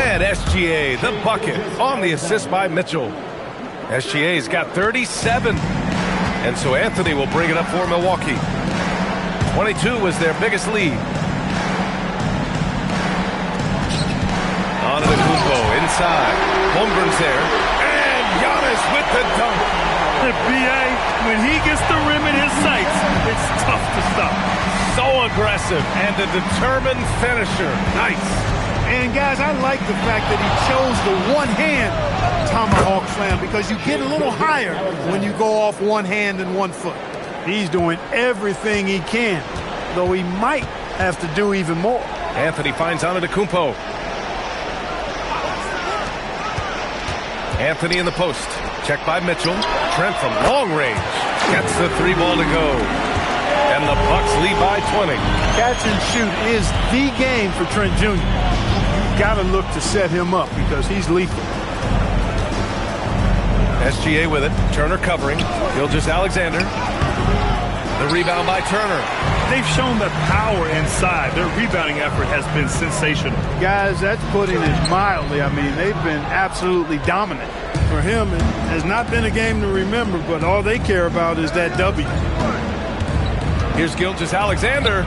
And SGA, the bucket, on the assist by Mitchell. SGA's got 37. And so Anthony will bring it up for Milwaukee. 22 was their biggest lead. Antetokounmpo inside. Holmgren's there. And Giannis with the dunk. The BA, when he gets the rim in his sights, it's tough to stop. So aggressive and a determined finisher. Nice. And, guys, I like the fact that he chose the one-hand tomahawk slam because you get a little higher when you go off one hand and 1 foot. He's doing everything he can, though he might have to do even more. Anthony finds Antetokounmpo. Anthony in the post. Checked by Mitchell. Trent from long range. Gets the 3 ball to go. And the Bucks lead by 20. Catch and shoot is the game for Trent Jr. Got to look to set him up because he's lethal. SGA with it. Turner covering. Gilgeous-Alexander. The rebound by Turner. They've shown the power inside. Their rebounding effort has been sensational. Guys, that's putting it mildly. I mean, they've been absolutely dominant. For him, it has not been a game to remember, but all they care about is that W. Here's Gilgeous-Alexander.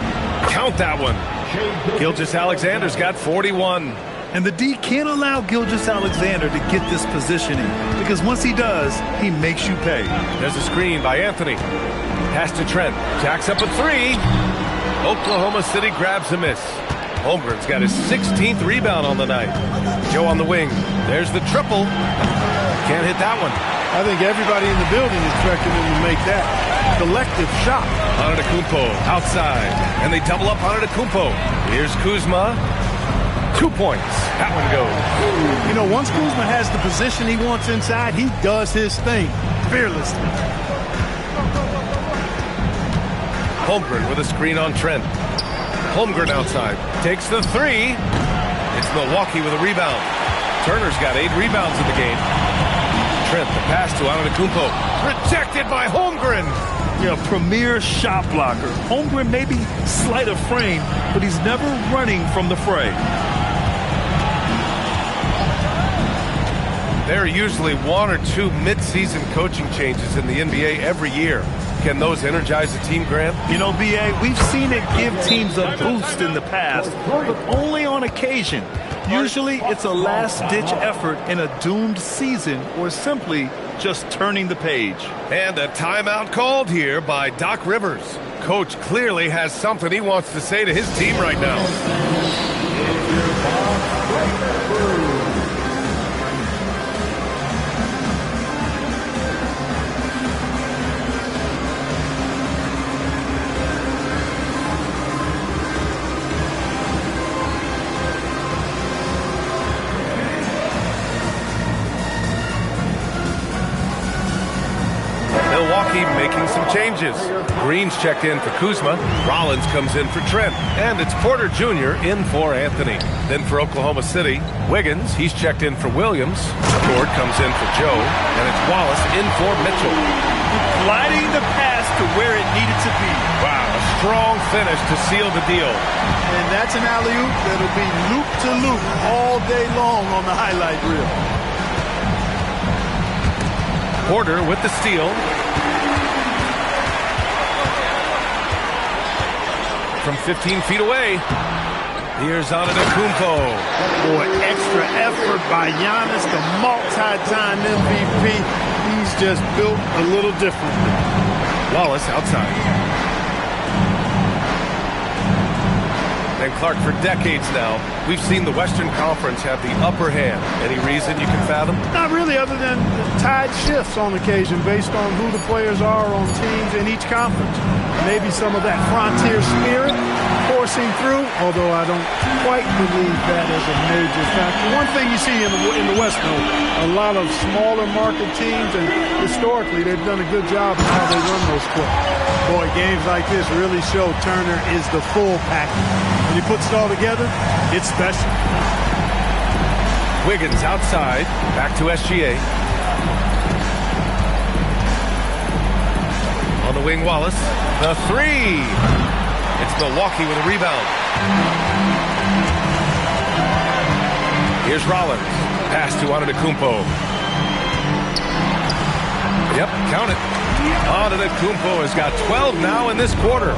Count that one. Gilgeous-Alexander's got 41. And the D can't allow Gilgeous-Alexander to get this positioning because once he does, he makes you pay. There's a screen by Anthony. Pass to Trent. Jacks up a 3. Oklahoma City grabs a miss. Holmgren's got his 16th rebound on the night. Joe on the wing. There's the triple. Can't hit that one. I think everybody in the building is expecting him to make that collective shot. Antetokounmpo outside. And they double up Antetokounmpo. Here's Kuzma. 2 points. That one goes. You know, once Kuzma has the position he wants inside, he does his thing fearlessly. Holmgren with a screen on Trent. Holmgren outside. Takes the 3. It's Milwaukee with a rebound. Turner's got 8 rebounds in the game. Trent, the pass to Antetokounmpo. Rejected by Holmgren. Yeah, premier shot blocker. Holmgren may be slight of frame, but he's never running from the fray. There are usually 1 or 2 mid-season coaching changes in the NBA every year. Can those energize the team, Grant? You know, B.A., we've seen it give teams a boost in the past, but only on occasion. Usually it's a last-ditch effort in a doomed season or simply just turning the page. And a timeout called here by Doc Rivers. Coach clearly has something he wants to say to his team right now. Milwaukee making some changes. Green's checked in for Kuzma. Rollins comes in for Trent. And it's Porter Jr. in for Anthony. Then for Oklahoma City, Wiggins, he's checked in for Williams. Ford comes in for Joe. And it's Wallace in for Mitchell. Gliding the pass to where it needed to be. Wow, a strong finish to seal the deal. And that's an alley-oop that'll be loop to loop all day long on the highlight reel. Porter with the steal. From 15 feet away, here's Antetokounmpo. Boy, extra effort by Giannis, the multi-time MVP. He's just built a little differently. Wallace outside. And Clark, for decades now, we've seen the Western Conference have the upper hand. Any reason you can fathom? Not really, other than tide shifts on occasion based on who the players are on teams in each conference. Maybe some of that frontier spirit coursing through, although I don't quite believe that as a major factor. One thing you see in the West, though, a lot of smaller market teams, and historically they've done a good job of how they run those clubs. Boy, games like this really show Turner is the full package. When he puts it all together, it's special. Wiggins outside, back to SGA. On the wing, Wallace. The three. It's Milwaukee with a rebound. Here's Rollins. Pass to Antetokounmpo. Yep, count it. Antetokounmpo has got 12 now in this quarter.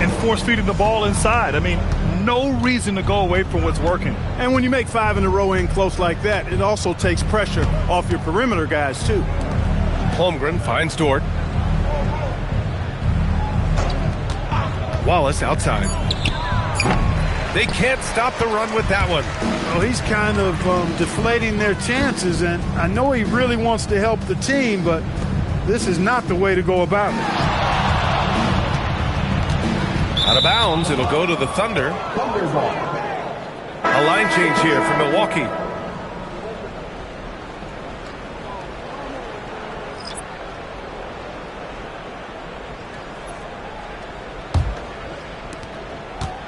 And force-feeding the ball inside. I mean, no reason to go away from what's working. And when you make 5 in a row in close like that, it also takes pressure off your perimeter guys, too. Holmgren finds Dort. Wallace outside. They can't stop the run with that one. Well, he's kind of deflating their chances, and I know he really wants to help the team, but this is not the way to go about it. Out of bounds, it'll go to the Thunder. A line change here for Milwaukee.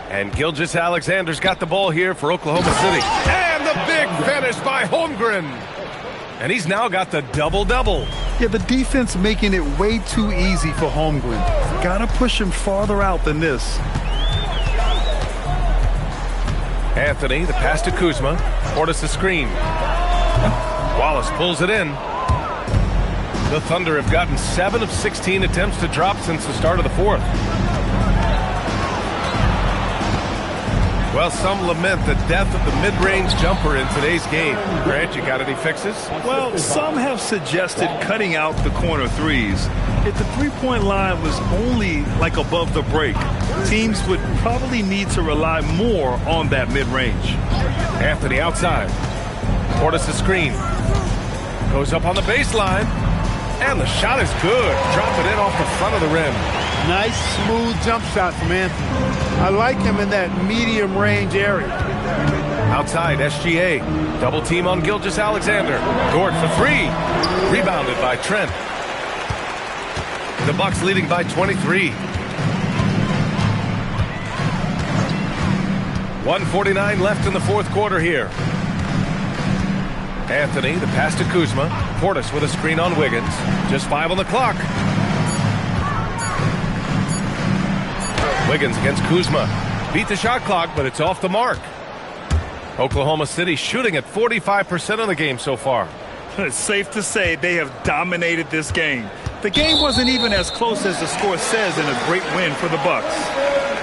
And Gilgeous-Alexander's got the ball here for Oklahoma City. And the big finish by Holmgren. And he's now got the double-double. Yeah, the defense making it way too easy for Holmgren. Gotta push him farther out than this. Anthony, the pass to Kuzma. Portis the screen. Wallace pulls it in. The Thunder have gotten 7 of 16 attempts to drop since the start of the fourth. Well, some lament the death of the mid-range jumper in today's game. Grant, you got any fixes? Well, some have suggested cutting out the corner threes. If the three-point line was only like above the break, teams would probably need to rely more on that mid-range. Anthony outside. Portis the screen. Goes up on the baseline. And the shot is good. Drop it in off the front of the rim. Nice, smooth jump shot from Anthony. I like him in that medium range area. Outside, SGA. Double team on Gilgeous-Alexander. Dort for three. Rebounded by Trent. The Bucks leading by 23. 1:49 left in the fourth quarter here. Anthony, the pass to Kuzma. Portis with a screen on Wiggins. Just 5 on the clock. Wiggins against Kuzma. Beat the shot clock, but it's off the mark. Oklahoma City shooting at 45% of the game so far. It's safe to say they have dominated this game. The game wasn't even as close as the score says in a great win for the Bucks.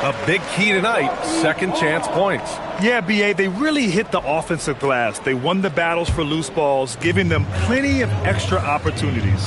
A big key tonight, second chance points. Yeah, B.A., they really hit the offensive glass. They won the battles for loose balls, giving them plenty of extra opportunities.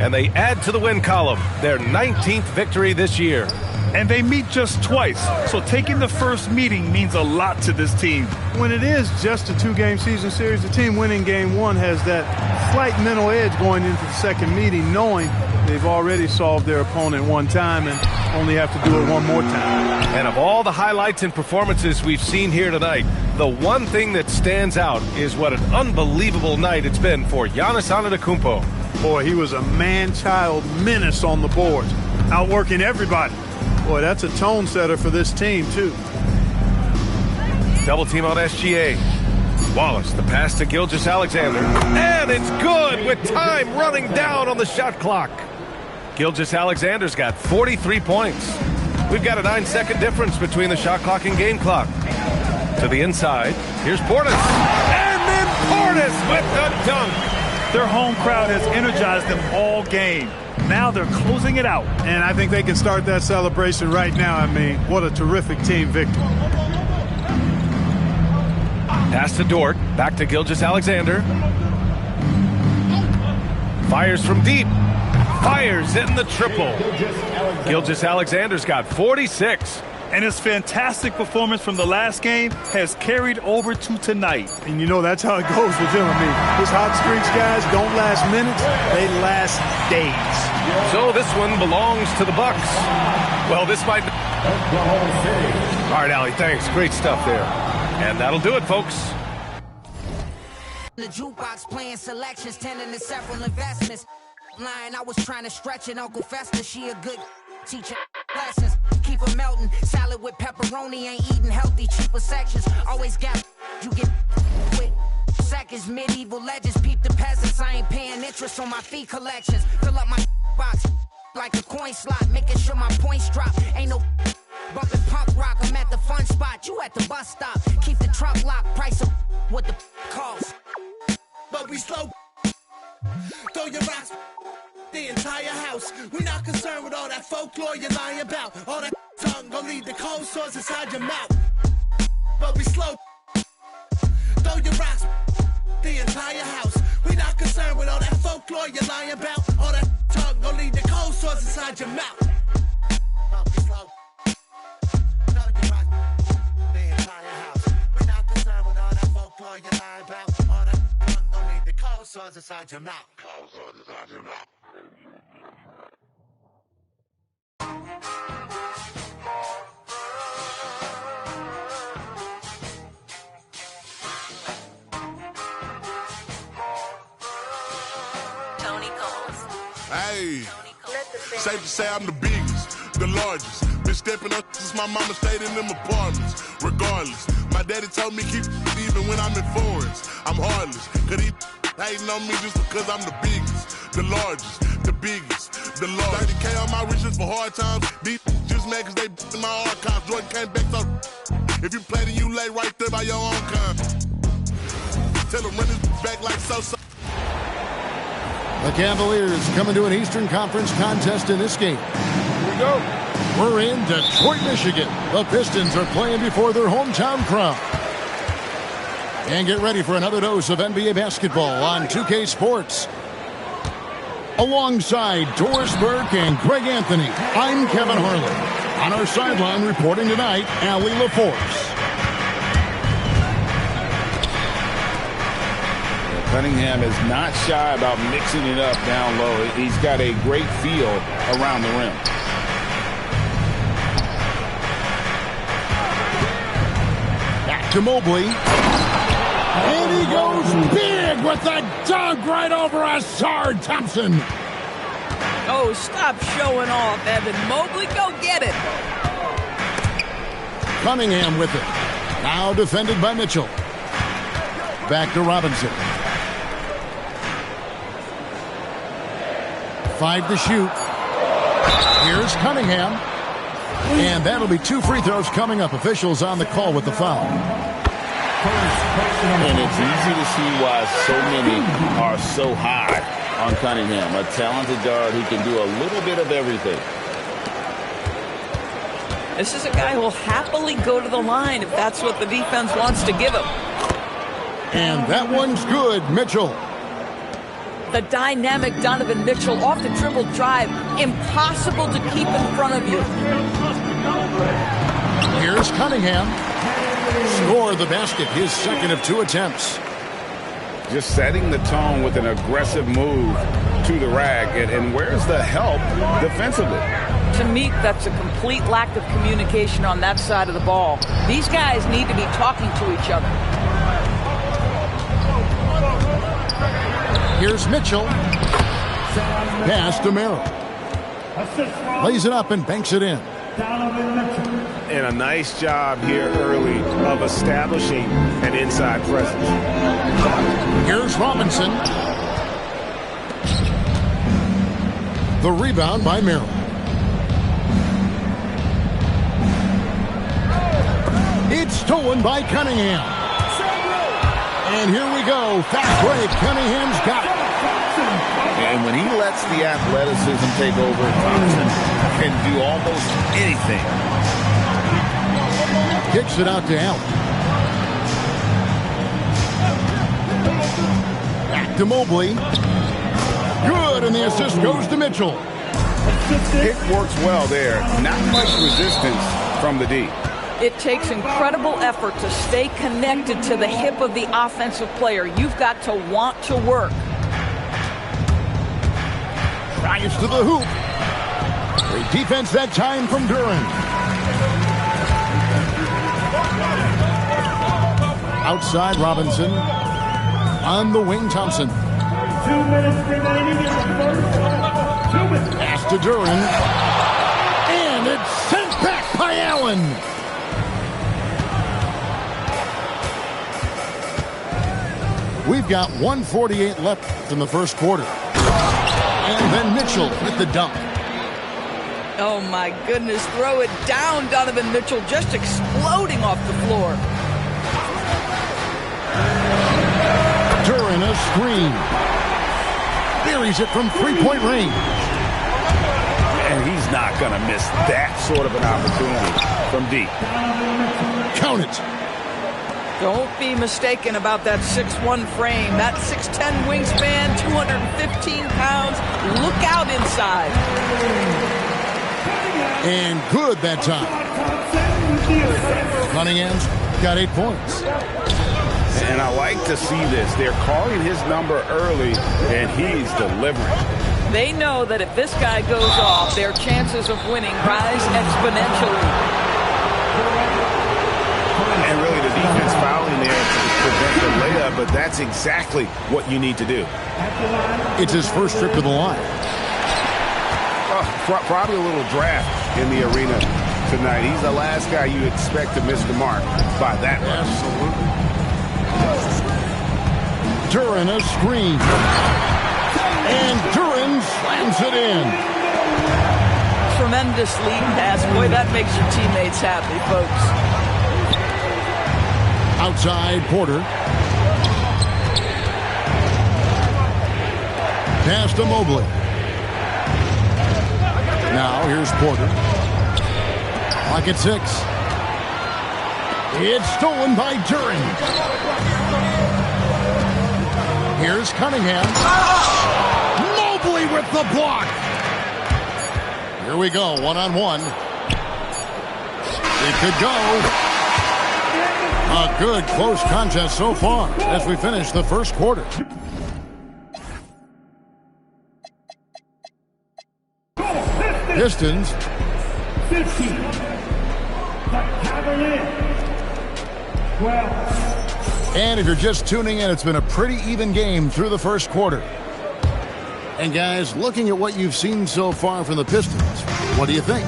And they add to the win column, their 19th victory this year. And they meet just twice, so taking the first meeting means a lot to this team. When it is just a 2-game season series, the team winning game 1 has that slight mental edge going into the second meeting, knowing they've already solved their opponent one time and only have to do it one more time. And of all the highlights and performances we've seen here tonight, the one thing that stands out is what an unbelievable night it's been for Giannis Antetokounmpo. Boy, he was a man-child menace on the boards, outworking everybody. Boy, that's a tone setter for this team, too. Double team on SGA. Wallace, the pass to Gilgeous-Alexander. And it's good with time running down on the shot clock. Gilgeous-Alexander's got 43 points. We've got a 9-second difference between the shot clock and game clock. To the inside, here's Portis. And then Portis with the dunk. Their home crowd has energized them all game. Now they're closing it out. And I think they can start that celebration right now. I mean, what a terrific team victory. Pass to Dort, back to Gilgeous-Alexander. Fires from deep. Fires in the triple. Gilgeous-Alexander's got 46. And his fantastic performance from the last game has carried over to tonight. And you know that's how it goes with him. I mean, his hot streaks, guys, don't last minutes. They last days. So this one belongs to the Bucks. Well, this might... All right, Allie, thanks. Great stuff there. And that'll do it, folks. The jukebox playing selections, tending to several investments. Line, I was trying to stretch it. Uncle Fester, she a good teacher. Lessons, keep her melting. Salad with pepperoni, ain't eating healthy. Cheaper sections, always got you get with seconds. Medieval legends, peep the peasants. I ain't paying interest on my fee collections. Fill up my box like a coin slot, making sure my points drop. Ain't no bumping punk rock. I'm at the fun spot. You at the bus stop. Keep the trunk locked. Price of what the cost. But we slow. Throw your rocks. The entire house. We're not concerned with all that folklore you're lying about. All that tongue gon' lead the cold sores inside your mouth. But we slow. Throw your rocks. The entire house. We're not concerned with all that folklore you're lying about. All that tongue gon' lead the cold sores inside your mouth. But we slow. Throw your rocks. The entire house. We're not concerned with all that folklore you're lying about. All that tongue gon' lead the cold sores inside your mouth. Cold sores inside your mouth. Hey, safe to say I'm the biggest, the largest. Been stepping up since my mama stayed in them apartments. Regardless, my daddy told me keep even when I'm in foreigns. I'm heartless, cause he hating on me just because I'm the biggest, the largest, the biggest, the largest. 30K on my riches for hard times. These just mad cause they in my archives. Jordan came back so if you play then you lay right there by your own kind. Tell them run this back like so. The Cavaliers coming to an Eastern Conference contest in this game. Here we go. We're in Detroit, Michigan. The Pistons are playing before their hometown crowd. And get ready for another dose of NBA basketball on 2K Sports. Alongside Doris Burke and Greg Anthony, I'm Kevin Harlan. On our sideline reporting tonight, Allie LaForce. Cunningham is not shy about mixing it up down low. He's got a great feel around the rim. Back to Mobley. And he goes big with the dunk right over Asard Thompson. Oh, stop showing off, Evan Mobley. Go get it. Cunningham with it. Now defended by Mitchell. Back to Robinson. 5 to shoot. Here's Cunningham. And that'll be 2 free throws coming up. Officials on the call with the foul. And it's easy to see why so many are so high on Cunningham. A talented guard who can do a little bit of everything. This is a guy who will happily go to the line if that's what the defense wants to give him. And that one's good, Mitchell. The dynamic Donovan Mitchell off the dribble drive. Impossible to keep in front of you. Here's Cunningham. Score the basket, his second of 2 attempts. Just setting the tone with an aggressive move to the rack. And where's the help defensively? To me, that's a complete lack of communication on that side of the ball. These guys need to be talking to each other. Here's Mitchell. Pass to Merrill. Lays it up and banks it in. And a nice job here early of establishing an inside presence. Here's Robinson. The rebound by Merrill. It's stolen by Cunningham. And here we go. Fast break. Cunningham's got it. And when he lets the athleticism take over, Thompson can do almost anything. Kicks it out to Allen. Back to Mobley. Good, and the assist goes to Mitchell. Pick works well there. Not much resistance from the D. It takes incredible effort to stay connected to the hip of the offensive player. You've got to want to work. Drives to the hoop. Great defense that time from Duran. Outside Robinson. On the wing, Thompson. 2 minutes remaining in the first. 2 minutes. Pass to Duran. And it's sent back by Allen. We've got 1:48 left in the first quarter. And then Mitchell with the dunk. Oh, my goodness. Throw it down, Donovan Mitchell, just exploding off the floor. Duran a screen. Buries it from three-point range. And he's not going to miss that sort of an opportunity from deep. Count it. Don't be mistaken about that 6'1 frame. That 6'10 wingspan, 215 pounds. Look out inside. And good that time. Cunningham's got 8 points. And I like to see this. They're calling his number early, and he's delivering. They know that if this guy goes off, their chances of winning rise exponentially. And really the defense fouling there to prevent the layup, but that's exactly what you need to do. It's his first trip to the line. Probably a little draft in the arena tonight. He's the last guy you expect to miss the mark by that much. Absolutely. Duran a screen. And Duran slams it in. Tremendous lead pass. Boy, that makes your teammates happy, folks. Outside Porter. Pass to Mobley. Now here's Porter. Clock at 6. It's stolen by Duran. Here's Cunningham. Mobley with the block. Here we go, one-on-one. It could go. A good close contest so far as we finish the first quarter. Pistons. 15. Cavaliers. 12. And if you're just tuning in, it's been a pretty even game through the first quarter. And guys, looking at what you've seen so far from the Pistons, what do you think?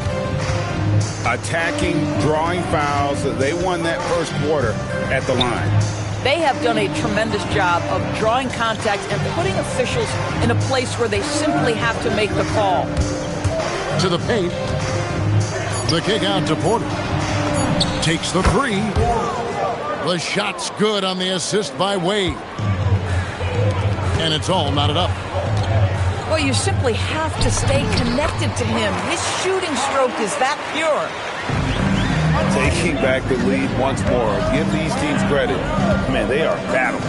Attacking, drawing fouls. They won that first quarter at the line. They have done a tremendous job of drawing contact and putting officials in a place where they simply have to make the call. To the paint. The kick out to Porter. Takes the three. The shot's good on the assist by Wade. And it's all knotted up. Well, you simply have to stay connected to him. His shooting stroke is that pure. Taking back the lead once more. Give these teams credit. Man, they are battling.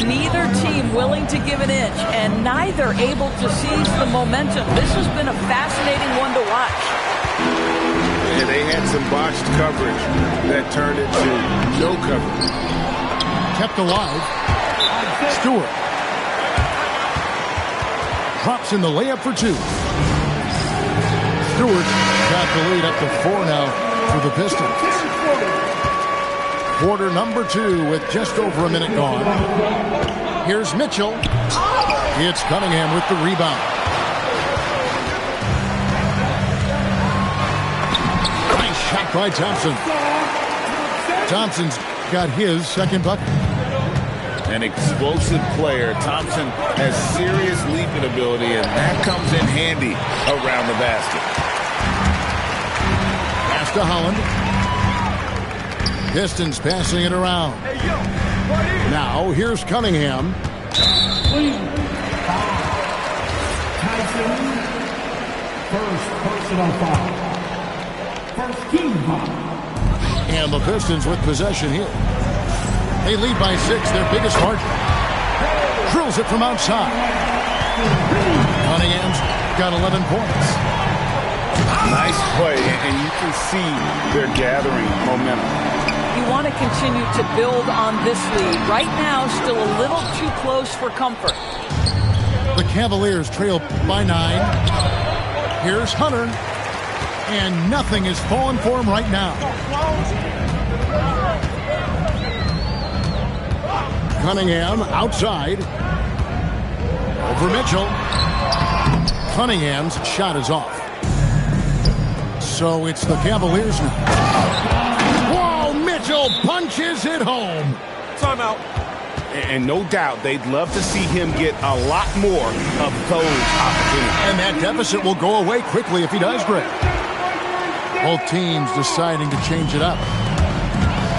Neither team willing to give an inch, and neither able to seize the momentum. This has been a fascinating one to watch. And they had some botched coverage that turned into no coverage. Kept alive. Stewart. Drops in the layup for 2. Stewart got the lead up to 4 now for the Pistons. Quarter number 2 with just over a minute gone. Here's Mitchell. It's Cunningham with the rebound. Nice shot by Thompson. Thompson's got his second bucket. An explosive player. Thompson has serious leaping ability, and that comes in handy around the basket. Pass to Holland. Pistons passing it around. Now here's Cunningham. Tyson, first personal foul. First team foul. And the Pistons with possession here. They lead by 6, their biggest margin. Drills it from outside. Cunningham's got 11 points. Nice play, and you can see they're gathering momentum. You want to continue to build on this lead. Right now, still a little too close for comfort. The Cavaliers trail by 9. Here's Hunter. And nothing is falling for him right now. Cunningham outside. Over Mitchell. Cunningham's shot is off. So it's the Cavaliers now. Whoa, Mitchell punches it home. Timeout. And no doubt they'd love to see him get a lot more of those opportunities. And that deficit will go away quickly if he does, Greg. Both teams deciding to change it up.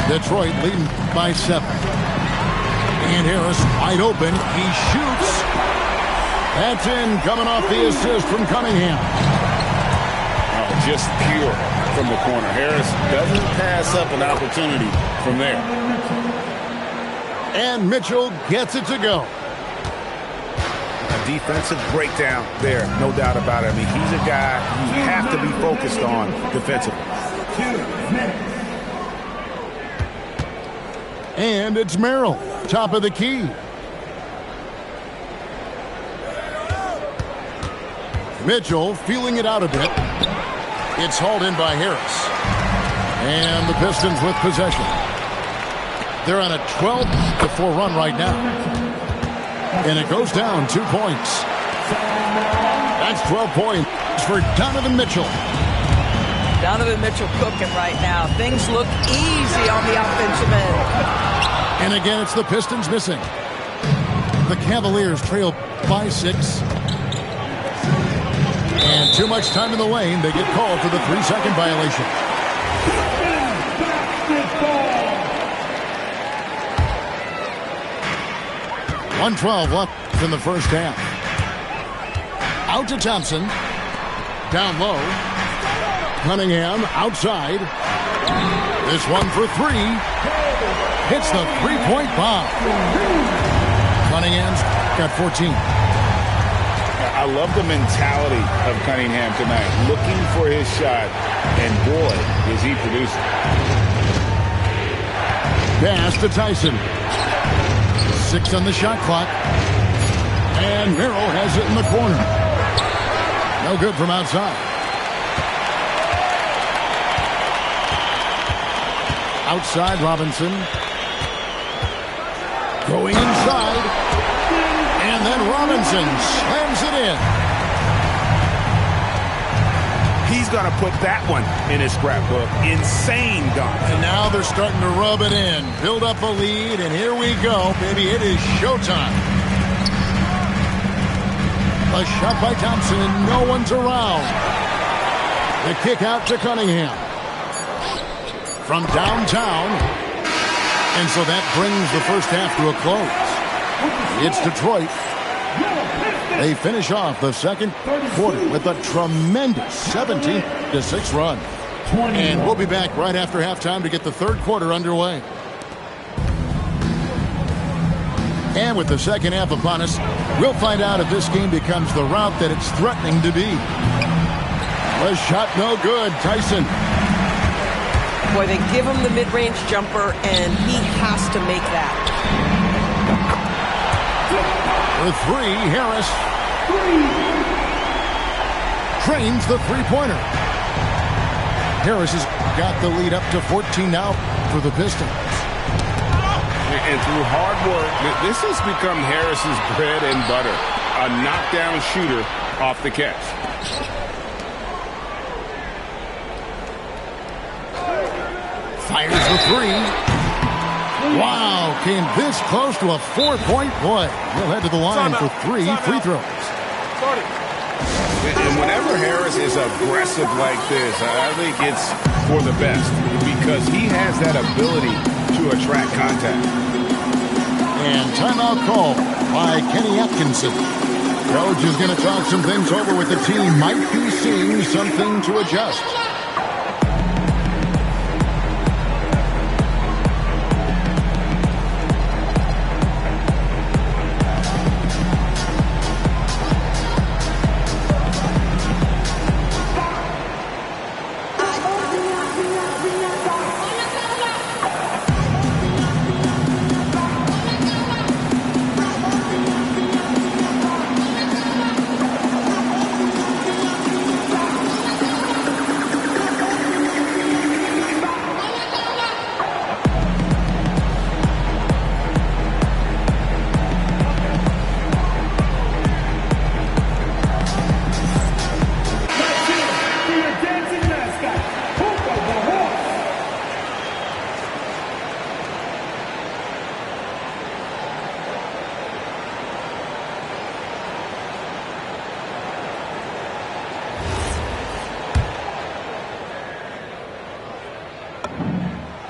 Detroit leading by 7. And Harris wide open. He shoots. That's in, coming off the assist from Cunningham. Just pure from the corner. Harris doesn't pass up an opportunity from there. And Mitchell gets it to go. A defensive breakdown there, no doubt about it. I mean, he's a guy you have to be focused on defensively. And it's Merrill, top of the key. Mitchell feeling it out a bit. It's hauled in by Harris. And the Pistons with possession. They're on a 12-4 run right now. And it goes down 2 points. That's 12 points for Donovan Mitchell. Donovan Mitchell cooking right now. Things look easy on the offensive end. And again, it's the Pistons missing. The Cavaliers trail by 6. And too much time in the lane. They get called for the 3-second violation. .112 left in the first half. Out to Thompson. Down low. Cunningham outside. This one for 3. Hits the 3-point bomb. Cunningham's got 14. I love the mentality of Cunningham tonight. Looking for his shot. And boy, is he producing. Pass to Tyson. 6 on the shot clock. And Merrill has it in the corner. No good from outside. Outside Robinson. Going inside. And then Robinson slams it in. He's going to put that one in his scrapbook. Insane dunk. And now they're starting to rub it in. Build up a lead, and here we go, baby. It is showtime. A shot by Thompson, and no one's around. The kick out to Cunningham. From downtown. And so that brings the first half to a close. It's Detroit. They finish off the second quarter with a tremendous 17-6 run. And we'll be back right after halftime to get the third quarter underway. And with the second half upon us, we'll find out if this game becomes the route that it's threatening to be. A shot no good. Tyson. Boy, they give him the mid-range jumper, and he has to make that. For 3, Harris. Trains the three-pointer. Harris has got the lead up to 14 now for the Pistons. And through hard work, this has become Harris's bread and butter. A knockdown shooter off the catch. Fires the three. Wow, came this close to a 4-point play. He'll head to the line for 3 free throws. And whenever Harris is aggressive like this, I think it's for the best because he has that ability to attract contact. And timeout call by Kenny Atkinson. Coach is going to talk some things over with the team. Might be seeing something to adjust.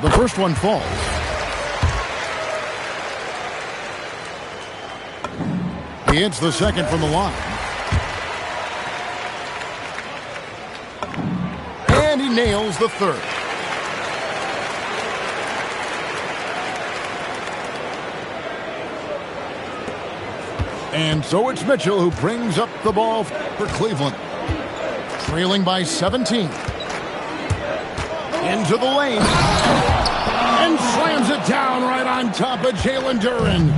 The first one falls. He hits the second from the line. And he nails the third. And so it's Mitchell who brings up the ball for Cleveland. Trailing by 17. Into the lane. And slams it down right on top of Jalen Duren.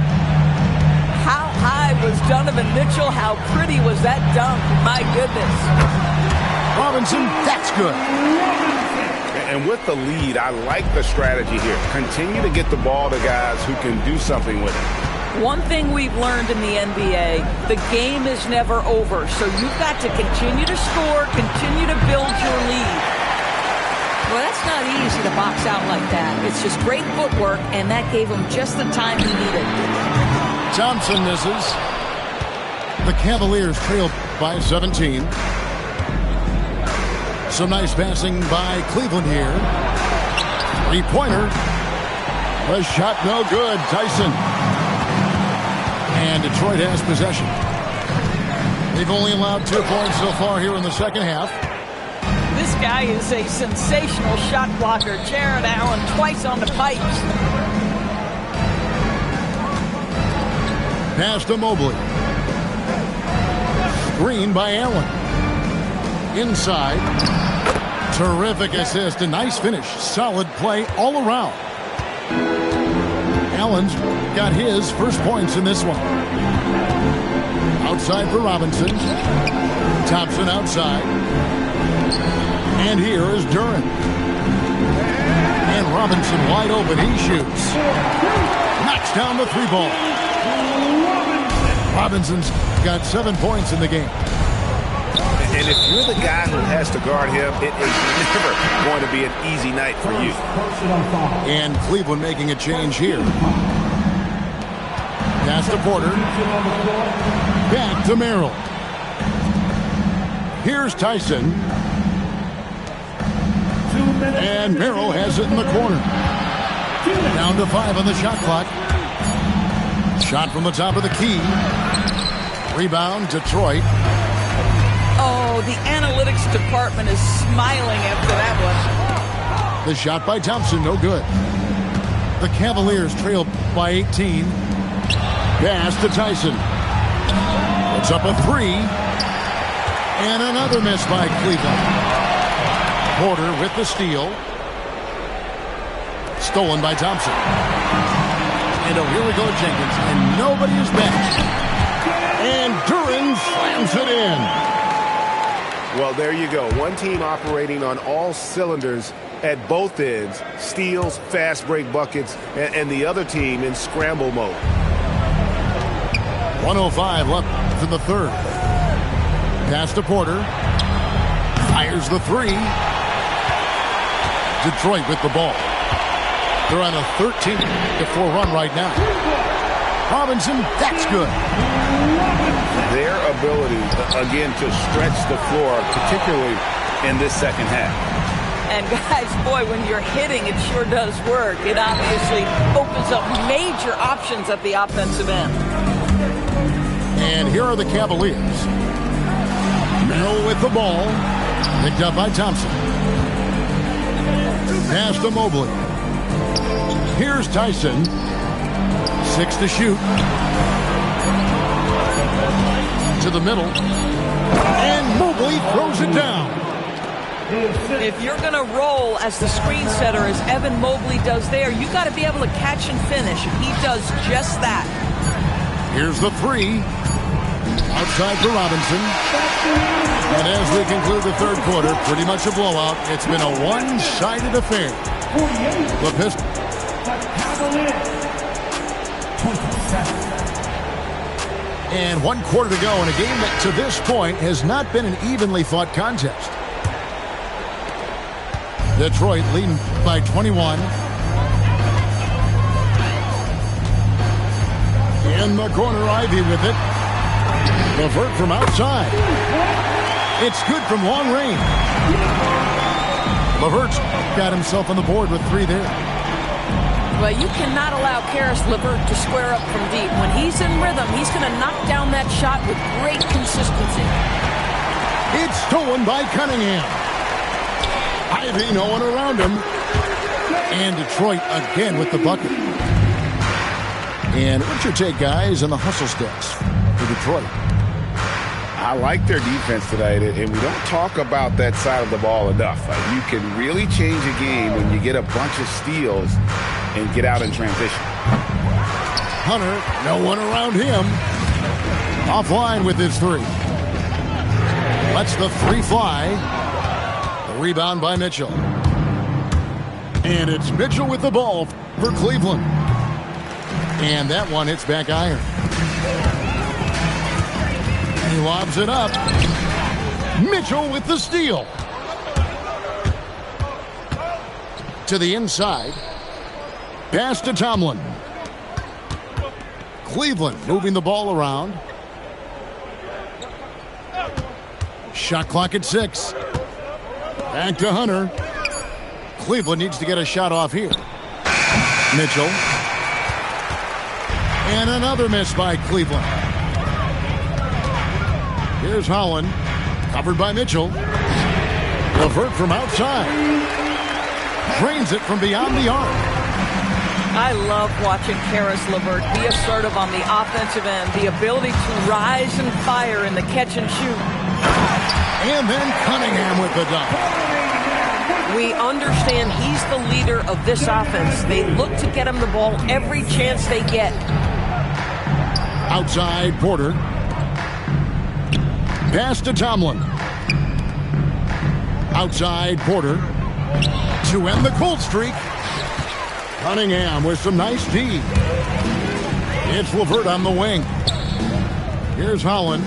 How high was Donovan Mitchell? How pretty was that dunk? My goodness. Robinson, that's good. And with the lead, I like the strategy here. Continue to get the ball to guys who can do something with it. One thing we've learned in the NBA, the game is never over. So you've got to continue to score, continue to build your lead. Well, that's not easy to box out like that. It's just great footwork, and that gave him just the time he needed. Thompson misses. The Cavaliers trail by 17. Some nice passing by Cleveland here. Three-pointer. The shot no good. Tyson. And Detroit has possession. They've only allowed 2 points so far here in the second half. This guy is a sensational shot blocker. Jared Allen twice on the pipes. Pass to Mobley. Screen by Allen. Inside. Terrific assist. A nice finish. Solid play all around. Allen's got his first points in this one. Outside for Robinson. Thompson outside. And here is Duren. And Robinson wide open. He shoots. Knocks down the three ball. Robinson's got 7 points in the game. And if you're the guy who has to guard him, it is never going to be an easy night for you. And Cleveland making a change here. Pass to Porter. Back to Merrill. Here's Tyson. And Merrill has it in the corner. Down to 5 on the shot clock. Shot from the top of the key. Rebound, Detroit. Oh, the analytics department is smiling after that one. The shot by Thompson, no good. The Cavaliers trail by 18. Pass to Tyson. Puts up a 3. And another miss by Cleveland. Porter with the steal. Stolen by Thompson. And oh, here we go, Jenkins. And nobody is back. And Duren slams it in. Well, there you go. One team operating on all cylinders at both ends, steals, fast break buckets, and the other team in scramble mode. 1:05 left in the third. Pass to Porter. Fires the three. Detroit with the ball. They're on a 13-4 run right now. Robinson, that's good. Their ability, again, to stretch the floor, particularly in this second half. And guys, boy, when you're hitting, it sure does work. It obviously opens up major options at the offensive end. And here are the Cavaliers. Merrill with the ball. Picked up by Thompson. Pass to Mobley. Here's Tyson. 6 to shoot. To the middle. And Mobley throws it down. If you're going to roll as the screen setter, as Evan Mobley does there, you got to be able to catch and finish. He does just that. Here's the three. Outside for Robinson. And as we conclude the third quarter, pretty much a blowout. It's been a one-sided affair. The Pistons. And 1 quarter to go in a game that to this point has not been an evenly fought contest. Detroit leading by 21. In the corner, Ivy with it. LeVert from outside. It's good from long range. LeVert's got himself on the board with 3 there. Well, you cannot allow Karis LeVert to square up from deep. When he's in rhythm, he's going to knock down that shot with great consistency. It's stolen by Cunningham. Ivy, no one around him. And Detroit again with the bucket. And what's your take, guys, on the hustle stats for Detroit? I like their defense tonight, and we don't talk about that side of the ball enough. You can really change a game when you get a bunch of steals and get out in transition. Hunter, no one around him. Offline with his 3. Lets the 3 fly. The rebound by Mitchell. And it's Mitchell with the ball for Cleveland. And that one hits back iron. He lobs it up. Mitchell with the steal. To the inside. Pass to Tomlin. Cleveland moving the ball around. Shot clock at 6. Back to Hunter. Cleveland needs to get a shot off here. Mitchell. And another miss by Cleveland. Here's Holland. Covered by Mitchell. LeVert from outside. Drains it from beyond the arc. I love watching Karis LeVert be assertive on the offensive end. The ability to rise and fire in the catch and shoot. And then Cunningham with the dunk. We understand he's the leader of this offense. They look to get him the ball every chance they get. Outside Porter. Pass to Tomlin. Outside Porter. To end the cold streak. Cunningham with some nice D. It's LeVert on the wing. Here's Holland.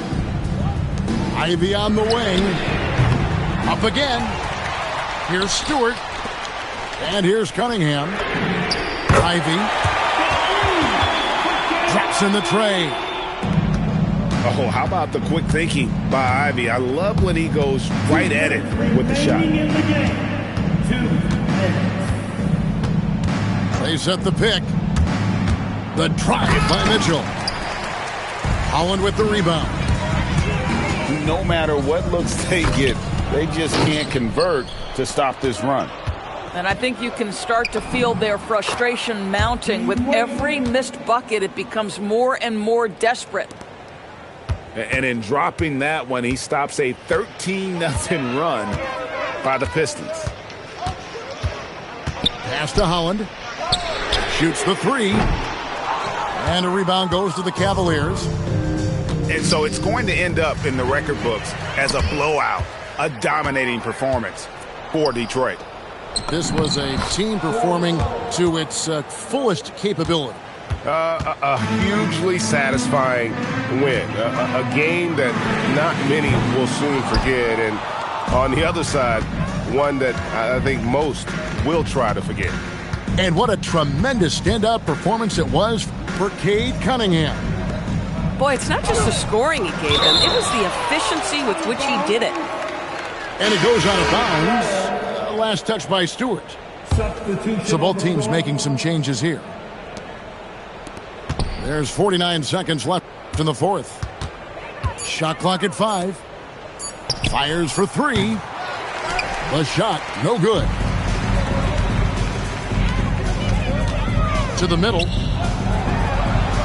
Ivy on the wing. Up again. Here's Stewart. And here's Cunningham. Ivy. Drops in the tray. Oh, how about the quick thinking by Ivy? I love when he goes right at it with the shot. They set the pick. The drive by Mitchell. Holland with the rebound. No matter what looks they get, they just can't convert to stop this run. And I think you can start to feel their frustration mounting. With every missed bucket, it becomes more and more desperate. And in dropping that one, he stops a 13-0 run by the Pistons. Pass to Holland. Shoots the 3. And a rebound goes to the Cavaliers. And so it's going to end up in the record books as a blowout, a dominating performance for Detroit. This was a team performing to its fullest capability. A hugely satisfying win. A game that not many will soon forget. And on the other side, one that I think most will try to forget. And what a tremendous standout performance it was for Cade Cunningham. Boy, it's not just the scoring he gave them. It was the efficiency with which he did it. And it goes out of bounds. Last touch by Stewart. So both teams making some changes here. There's 49 seconds left in the fourth. Shot clock at 5. Fires for 3. The shot, no good. To the middle.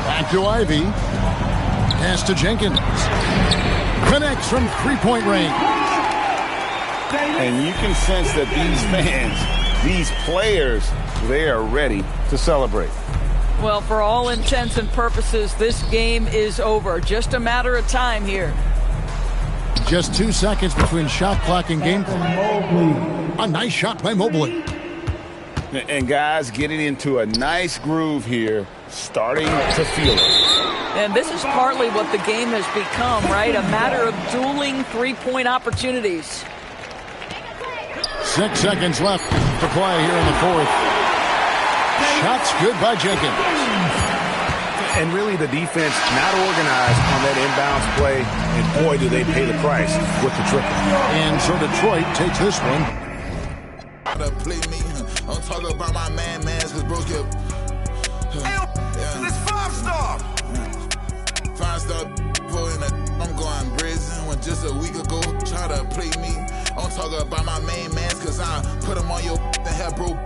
Back to Ivy. Pass to Jenkins. Connects from three-point range. And you can sense that these fans, these players, they are ready to celebrate. Well, for all intents and purposes, this game is over. Just a matter of time here. Just 2 seconds between shot clock and game clock. A nice shot by Mobley. And guys getting into a nice groove here, starting to feel it. And this is partly what the game has become, right? A matter of dueling three-point opportunities. 6 seconds left to play here in the fourth. Shots good by Jenkins. And really the defense not organized on that inbounds play, and boy, do they pay the price with the triple. And so Detroit takes this one. Play me. I'm talking about my man-mans, cause bros get... This 5-star! 5-star I'm going prison when just a week ago try to play me. I'm talking about my main mans, cause I put him on your and have broke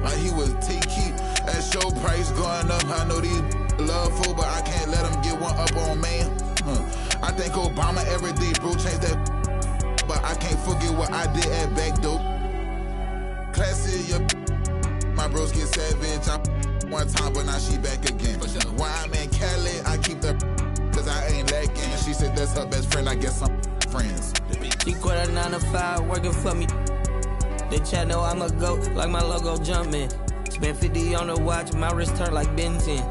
like he was T-Key. That show price going up, I know these love for, but I can't let them get one up on man. I think Obama every day, bro, changed that, but I can't forget what I did at back dope. Classy, my bros get savage. I one time, but now she back again. When I'm in Cali, I keep the cause I ain't lacking. She said that's her best friend, I guess I'm friends. She quit her 9 to 5, working for me. They chat know I'm a goat, like my logo jumping. Spent 50 on the watch, my wrist turned like Benzin.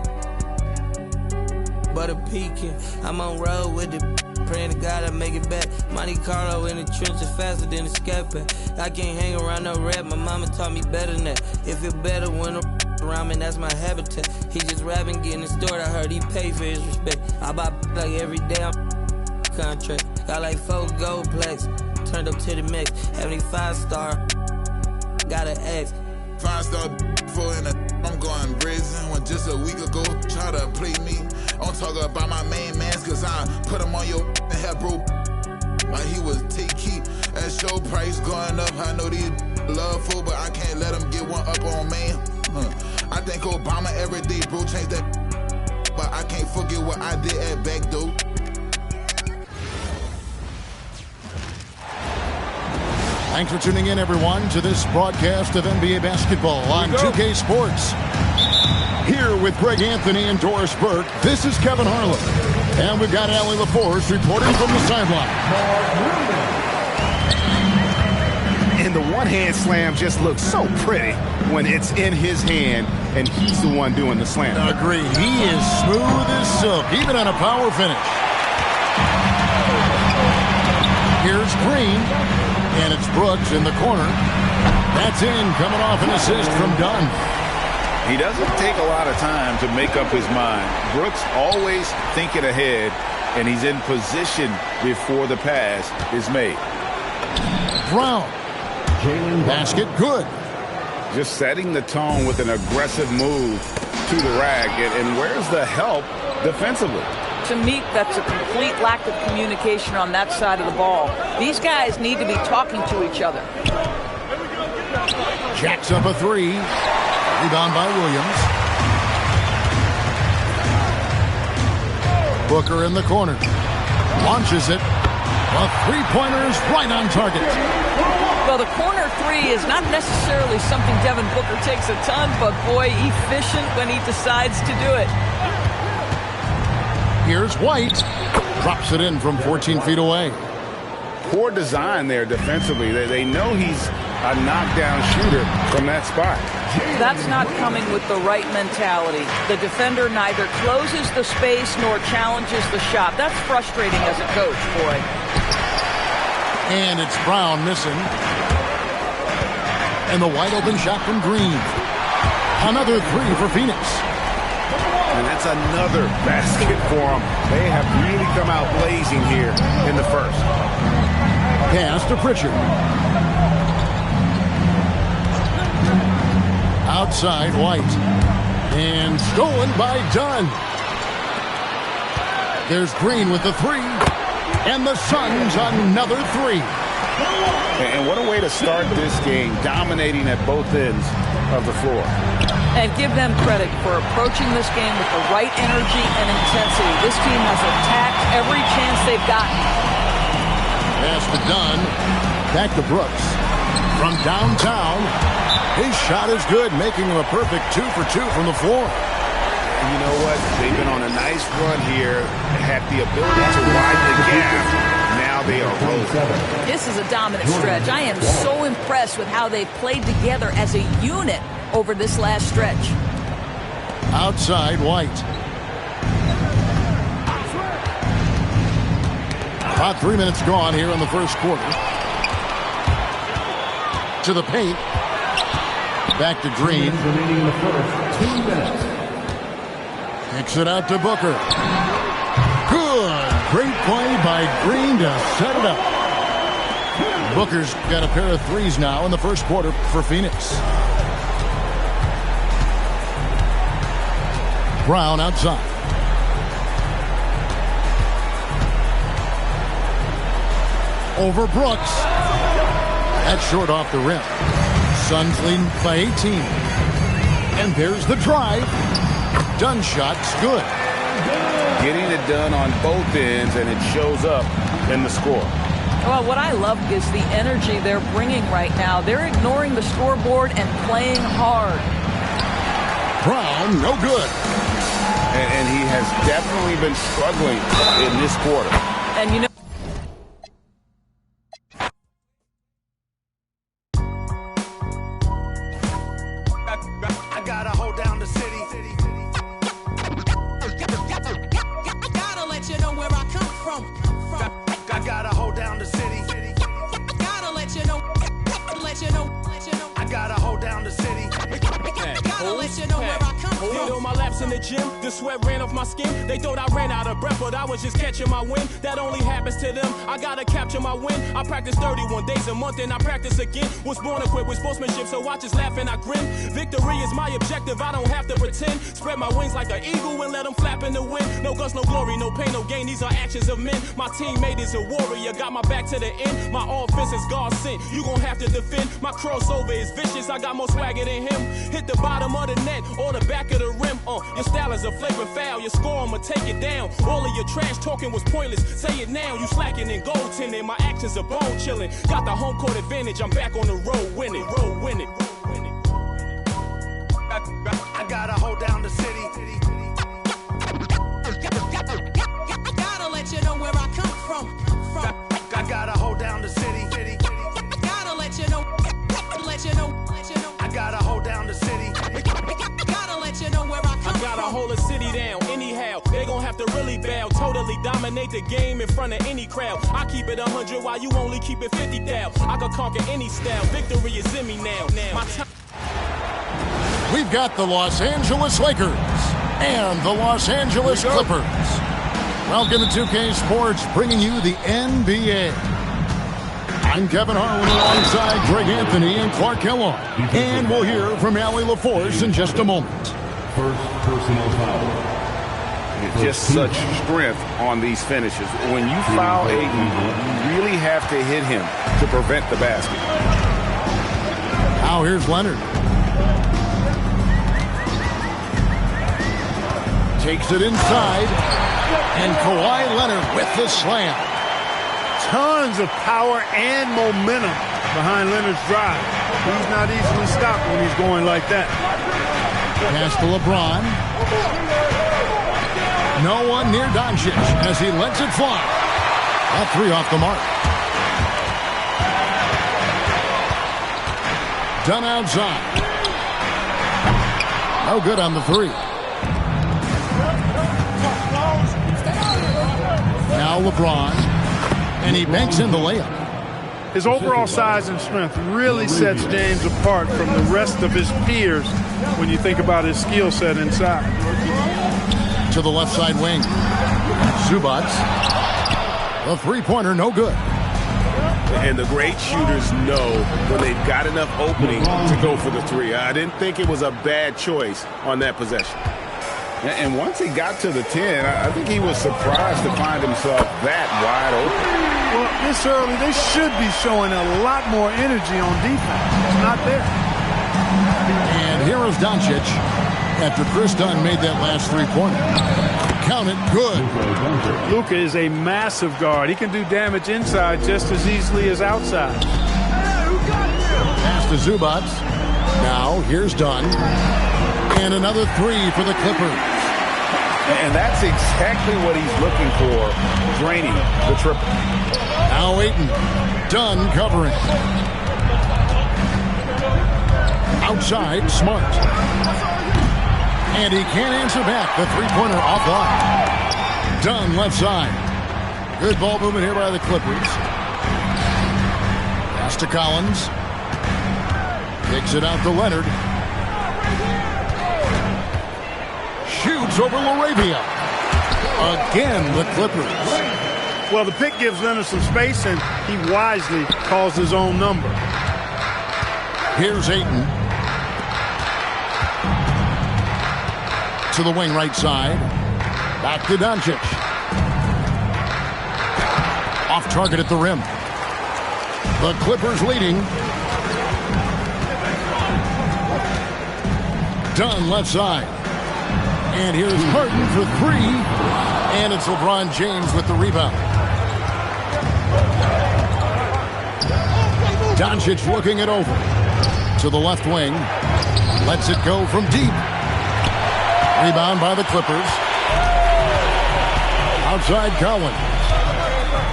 Butter peeking, I'm on road with it. Praying to God I make it back. Monte Carlo in the trenches faster than a scat pack. I can't hang around no rap, my mama taught me better than that. It feel better when around me, that's my habitat. He just rapping, getting it stored, I heard he pay for his respect. I buy like every day I'm contract. Got like 4 gold plaques, turned up to the mix. 75-star, got an X. 5-star for in a I'm going prison when just a week ago try to play me. I'm talking about my main mans, cause I put him on your and have broke like he was T-Key. That show price going up, I know these love for, but I can't let them get one up on man. I think Obama every day, bro, changed that, but I can't forget what I did at back dope. Thanks for tuning in, everyone, to this broadcast of NBA basketball on 2K Sports. Here with Greg Anthony and Doris Burke, this is Kevin Harlan. And we've got Allie LaForce reporting from the sideline. And the one-hand slam just looks so pretty when it's in his hand and he's the one doing the slam. Agreed. He is smooth as silk, even on a power finish. Here's Green, and it's Brooks in the corner. That's in, coming off an assist from Dunn. He doesn't take a lot of time to make up his mind. Brooks always thinking ahead, and he's in position before the pass is made. Brown. Basket good. Just setting the tone with an aggressive move to the rack. And where's the help defensively? To me, that's a complete lack of communication on that side of the ball. These guys need to be talking to each other. Jacks up a 3. Rebound by Williams. Booker in the corner. Launches it. A three-pointer's right on target. Well, the corner 3 is not necessarily something Devin Booker takes a ton, but boy, efficient when he decides to do it. Here's White. Drops it in from 14 feet away. Poor design there defensively. They know he's a knockdown shooter from that spot. That's not coming with the right mentality. The defender neither closes the space nor challenges the shot. That's frustrating as a coach, boy. And it's Brown missing. And the wide open shot from Green. Another three for Phoenix. And that's another basket for them. They have really come out blazing here in the first. Pass to Pritchard. Outside White. And stolen by Dunn. There's Green with the three. And the Suns another three. And what a way to start this game, dominating at both ends of the floor. And give them credit for approaching this game with the right energy and intensity. This team has attacked every chance they've gotten. Pass to Dunn. Back to Brooks. From downtown. His shot is good, making him a perfect 2 for 2 from the floor. And you know what? They've been on a nice run here, had the ability to widen the gap. Now they are rolling. This is a dominant stretch. I am so impressed with how they've played together as a unit over this last stretch. Outside White. About 3 minutes gone here in the first quarter. To the paint. Back to Green. Remaining in the first 2 minutes. Kicks it out to Booker. Good. Great play by Green to set it up. Booker's got a pair of threes now in the first quarter for Phoenix. Brown outside. Over Brooks. That's short off the rim. Suns leading by 18. And there's the drive. Dunn shot's good. Getting it done on both ends, and it shows up in the score. Well, what I love is the energy they're bringing right now. They're ignoring the scoreboard and playing hard. Brown, no good. And he has definitely been struggling in this quarter. And you know, I gotta hold down the city. Gotta let you know where I come from. I gotta hold down the city. Gotta let you know. I gotta hold down the city. Gotta let you know where I come from. Did all my laps in the gym, the sweat ran off my skin. They thought I ran out of breath, but I was just catching my wind. That only happens to them. I gotta capture my win. I practice 31 days a month and I practice again. Was born equipped with sportsmanship, so I just laugh and I grin. Victory is my objective, I don't have to pretend. Spread my wings like an eagle and let them flap in the wind. No guts, no glory, no pain, no gain. These are actions of men. My teammate is a warrior, got my back to the end. My offense is God sent. You gon' have to defend. My crossover is vicious, I got more swagger than him. Hit the bottom of the net or the back of the rim. Your style is a flagrant foul. Your score, I'ma take it down. All of your trash talking was pointless. Say it now. You slacking in goaltending. My actions are bone chilling. Got the home court advantage. I'm back on the road winning. Road winning. I gotta hold down the city. Gotta let you know where I come from. I gotta hold down the city. Gotta let you know. I gotta hold down the city. Gotta let you know where I come from. I gotta hold a city down anyhow. They gon' have to really bow. Totally dominate the game in front of any crowd. I keep it 100 while you only keep it 50 down. I could conquer any style. Victory is in me now. My time. We've got the Los Angeles Lakers and the Los Angeles Clippers. Welcome to 2K Sports, bringing you the NBA. I'm Kevin Harlan alongside Greg Anthony and Clark Kellogg. And we'll hear from Allie LaForce in just a moment. First personal foul. Just such strength on these finishes. When you foul Ayton, you really have to hit him to prevent the basket. Now here's Leonard. Takes it inside. And Kawhi Leonard with the slam. Tons of power and momentum behind Leonard's drive. He's not easily stopped when he's going like that. Pass to LeBron. No one near Doncic as he lets it fly. That three off the mark. Done outside. No good on the three. Now LeBron. And he banks in the layup. His overall size and strength really sets James apart from the rest of his peers when you think about his skill set inside. To the left side wing. Zubac. A three-pointer, no good. And the great shooters know when they've got enough opening to go for the three. I didn't think it was a bad choice on that possession. And once he got to the 10, I think he was surprised to find himself that wide open. Well, this early, they should be showing a lot more energy on defense. It's not there. And here is Doncic after Chris Dunn made that last three-pointer. Count it, good. Luka is a massive guard. He can do damage inside just as easily as outside. Pass to Zubac. Now, here's Dunn. And another three for the Clippers. And that's exactly what he's looking for, draining the triple. Now Ayton. Dunn covering. Outside, Smart. And he can't answer back. The three-pointer offline. Dunn left side. Good ball movement here by the Clippers. Pass to Collins. Kicks it out to Leonard. Shoots over LaRavia. Again, the Clippers. Well, the pick gives Leonard some space, and he wisely calls his own number. Here's Ayton. To the wing right side. Back to Doncic. Off target at the rim. The Clippers leading. Dunn left side. And here's Harden for three. And it's LeBron James with the rebound. Doncic looking it over. To the left wing. Lets it go from deep. Rebound by the Clippers. Outside Collins.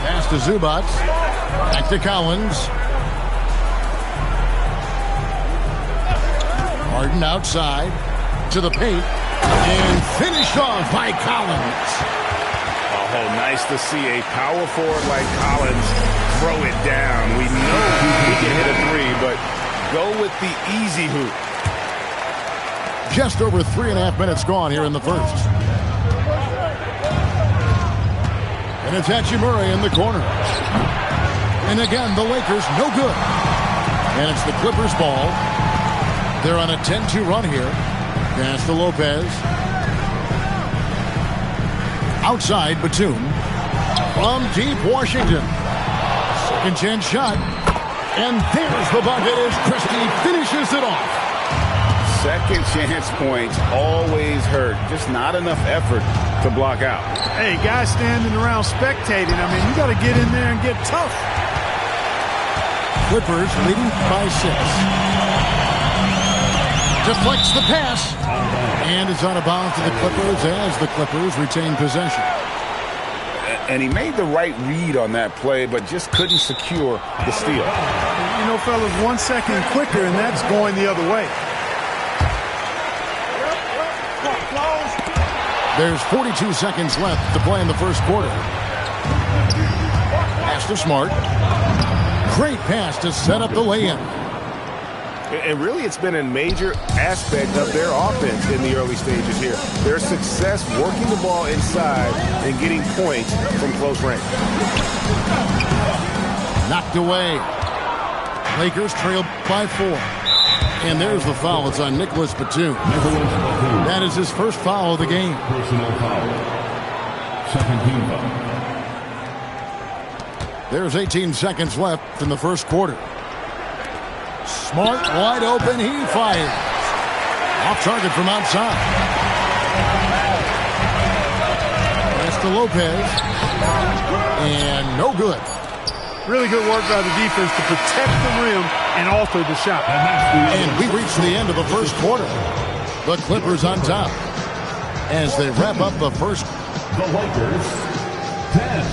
Pass to Zubac. Back to Collins. Harden outside. To the paint. And finished off by Collins. Oh, nice to see a power forward like Collins throw it down. We know he can hit a three, but go with the easy hoop. Just over 3.5 minutes gone here in the first. And it's Hachimura in the corner. And again, the Lakers no good. And it's the Clippers ball. They're on a 10-2 run here. Pass to Lopez. Outside, Batum. From deep Washington. Second chance shot. And there's the bucket as Christie finishes it off. Second chance points always hurt. Just not enough effort to block out. Hey, guys standing around spectating. I mean, you got to get in there and get tough. Clippers leading by 6. Deflects the pass. And it's out of bounds to the Clippers as the Clippers retain possession. And he made the right read on that play, but just couldn't secure the steal. You know, fellas, 1 second quicker, and that's going the other way. There's 42 seconds left to play in the first quarter. Pass to Smart. Great pass to set up the lay-in. And really, it's been a major aspect of their offense in the early stages here. Their success working the ball inside and getting points from close range. Knocked away. Lakers trail by 4. And there's the foul. It's on Nicholas Batum. That is his first foul of the game. Personal foul. Second team foul. There's 18 seconds left in the first quarter. Smart, wide open, he fires. Off target from outside. Pass to Lopez. And no good. Really good work by the defense to protect the rim and alter the shot. And we reach the end of the first quarter. The Clippers on top as they wrap up the first. The Lakers 10.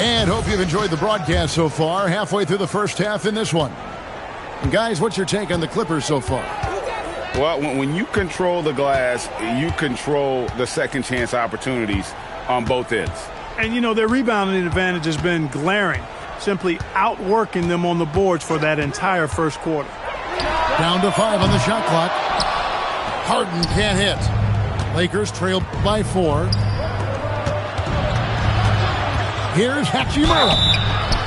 And hope you've enjoyed the broadcast so far. Halfway through the first half in this one. And guys, what's your take on the Clippers so far? Well, when you control the glass, you control the second chance opportunities on both ends. And, you know, their rebounding advantage has been glaring, simply outworking them on the boards for that entire first quarter. Down to 5 on the shot clock. Harden can't hit. Lakers trail by 4. Here's Hachimura.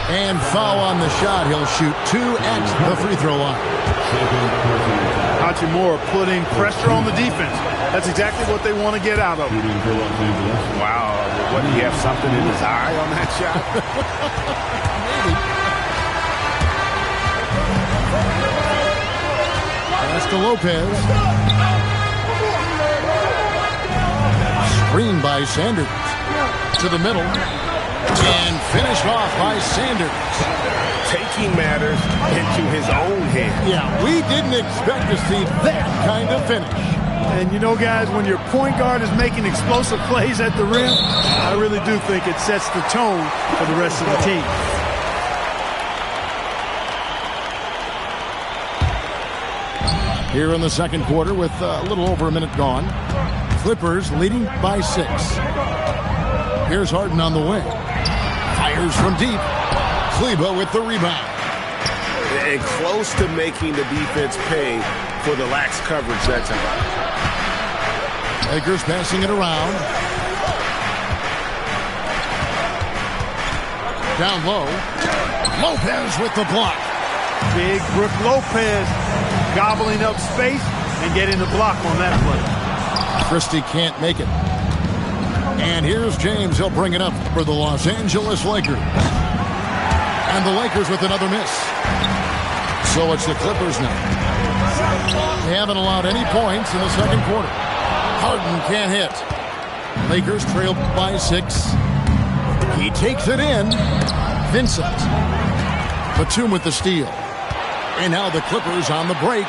And foul on the shot. He'll shoot 2 at the free throw line. Hachimura putting pressure on the defense. That's exactly what they want to get out of him. Wow. What, do you have something in his eye on that shot? Pass to Lopez. Screen by Sanders. To the middle. And finished off by Sanders. Taking matters into his own hands. Yeah, we didn't expect to see that kind of finish. And you know, guys, when your point guard is making explosive plays at the rim, I really do think it sets the tone for the rest of the team. Here in the second quarter with a little over a minute gone. Clippers leading by 6. Here's Harden on the wing. Fires from deep. Kleba with the rebound. And close to making the defense pay for the lax coverage that time. Lakers passing it around. Down low. Lopez with the block. Big Brook Lopez gobbling up space and getting the block on that play. Christie can't make it. And here's James. He'll bring it up for the Los Angeles Lakers. And the Lakers with another miss. So it's the Clippers now. They haven't allowed any points in the second quarter. Harden can't hit. Lakers trail by 6. He takes it in. Vincent. Batum with the steal. And now the Clippers on the break.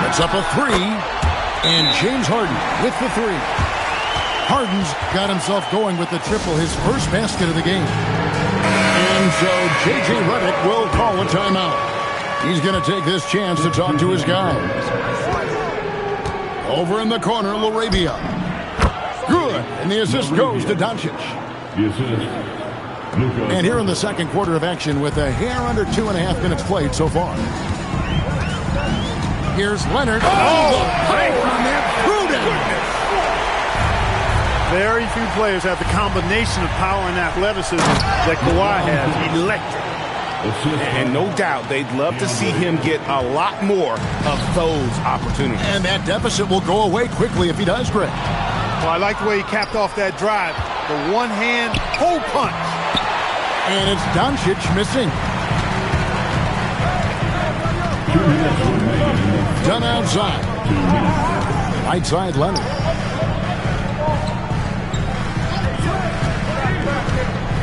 It's up a 3. And James Harden with the 3. Harden's got himself going with the triple, his first basket of the game. And so J.J. Redick will call a timeout. He's going to take this chance to talk to his guys. Over in the corner, Larabia. Good. And the assist goes to Doncic. And here in the second quarter of action with a hair under 2.5 minutes played so far. Here's Leonard. Oh, the power on that prudence. Very few players have the combination of power and athleticism that Kawhi has. Electric. And no doubt they'd love to see him get a lot more of those opportunities. And that deficit will go away quickly if he does, Greg. Well, I like the way he capped off that drive. The one-hand hole punch. And it's Doncic missing. Done outside. Right side, Leonard.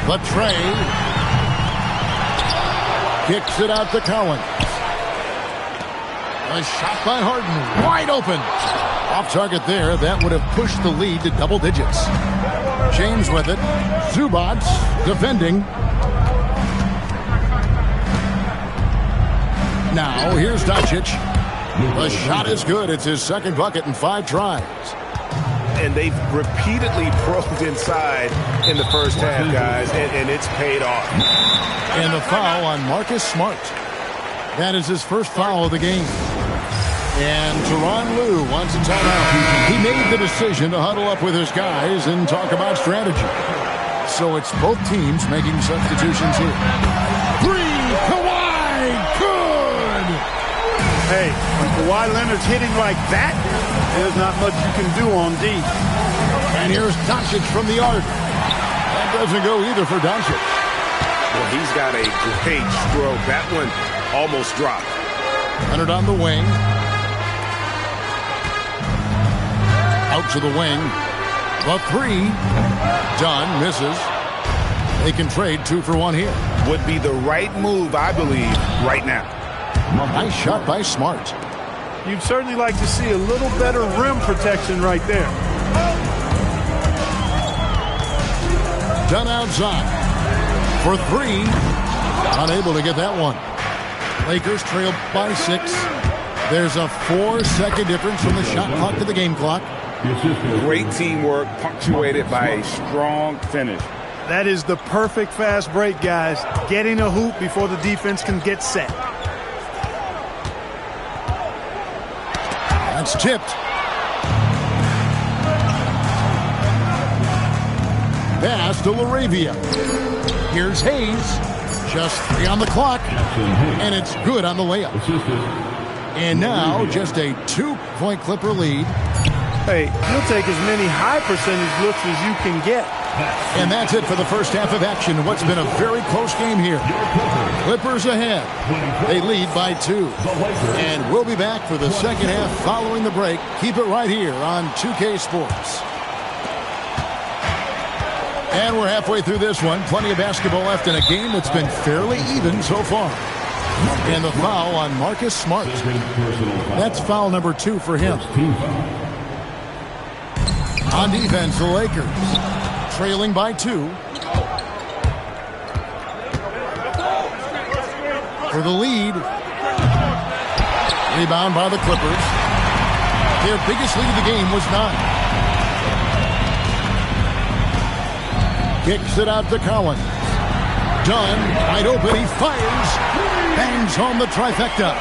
The tray. Kicks it out to Collins. A shot by Harden. Wide open. Off target there. That would have pushed the lead to double digits. James with it. Zubac defending. Now here's Doncic. The shot is good. It's his second bucket in 5 tries. And they've repeatedly probed inside in the first half, guys, and it's paid off. And the foul on Marcus Smart. That is his first foul of the game. And Tyronn Lue wants a timeout. He made the decision to huddle up with his guys and talk about strategy. So it's both teams making substitutions here. 3, Kawhi, good! Hey, when Kawhi Leonard's hitting like that, there's not much you can do on D. And here's Doncic from the arc. That doesn't go either for Doncic. Well, he's got a great stroke. That one almost dropped. Leonard on the wing. Out to the wing. The 3. Dunn misses. They can trade 2 for 1 here. Would be the right move, I believe, right now. Nice shot by Smart. You'd certainly like to see a little better rim protection right there. Dunn outside. for three. Unable to get that one. Lakers trail by 6. There's a 4-second difference from the shot clock to the game clock. Great teamwork punctuated by a strong finish. That is the perfect fast break, guys. Getting a hoop before the defense can get set. That's tipped. Pass to LaRavia. Here's Hayes. Just 3 on the clock. And it's good on the layup. And now just a 2-point Clipper lead. Hey, you'll take as many high percentage looks as you can get. And that's it for the first half of action in what's been a very close game here. Clippers ahead. They lead by 2. And we'll be back for the second half following the break. Keep it right here on 2K Sports. And we're halfway through this one. Plenty of basketball left in a game that's been fairly even so far. And the foul on Marcus Smart. That's foul number 2 for him. On defense, the Lakers trailing by 2. For the lead. Rebound by the Clippers. Their biggest lead of the game was 9. Kicks it out to Collins. Dunn, wide open, he fires. Bangs home the trifecta.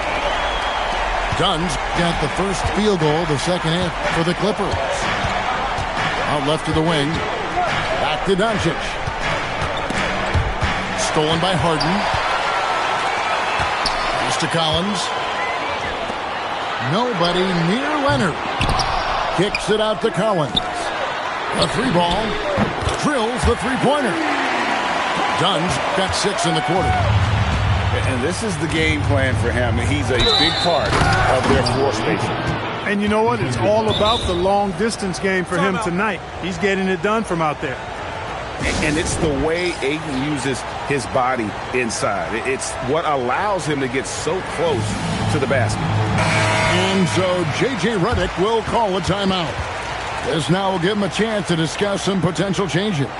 Dunn's got the first field goal of the second half for the Clippers. Out left to the wing. Back to Doncic. Stolen by Harden. Pass to Collins. Nobody near Leonard. Kicks it out to Collins. A 3-ball. Drills the 3-pointer. Dunn's got 6 in the quarter. And this is the game plan for him. He's a big part of their floor spacing. And you know what? It's all about the long-distance game for him tonight. He's getting it done from out there. And it's the way Ayton uses his body inside. It's what allows him to get so close to the basket. And so J.J. Redick will call a timeout. This now will give him a chance to discuss some potential changes.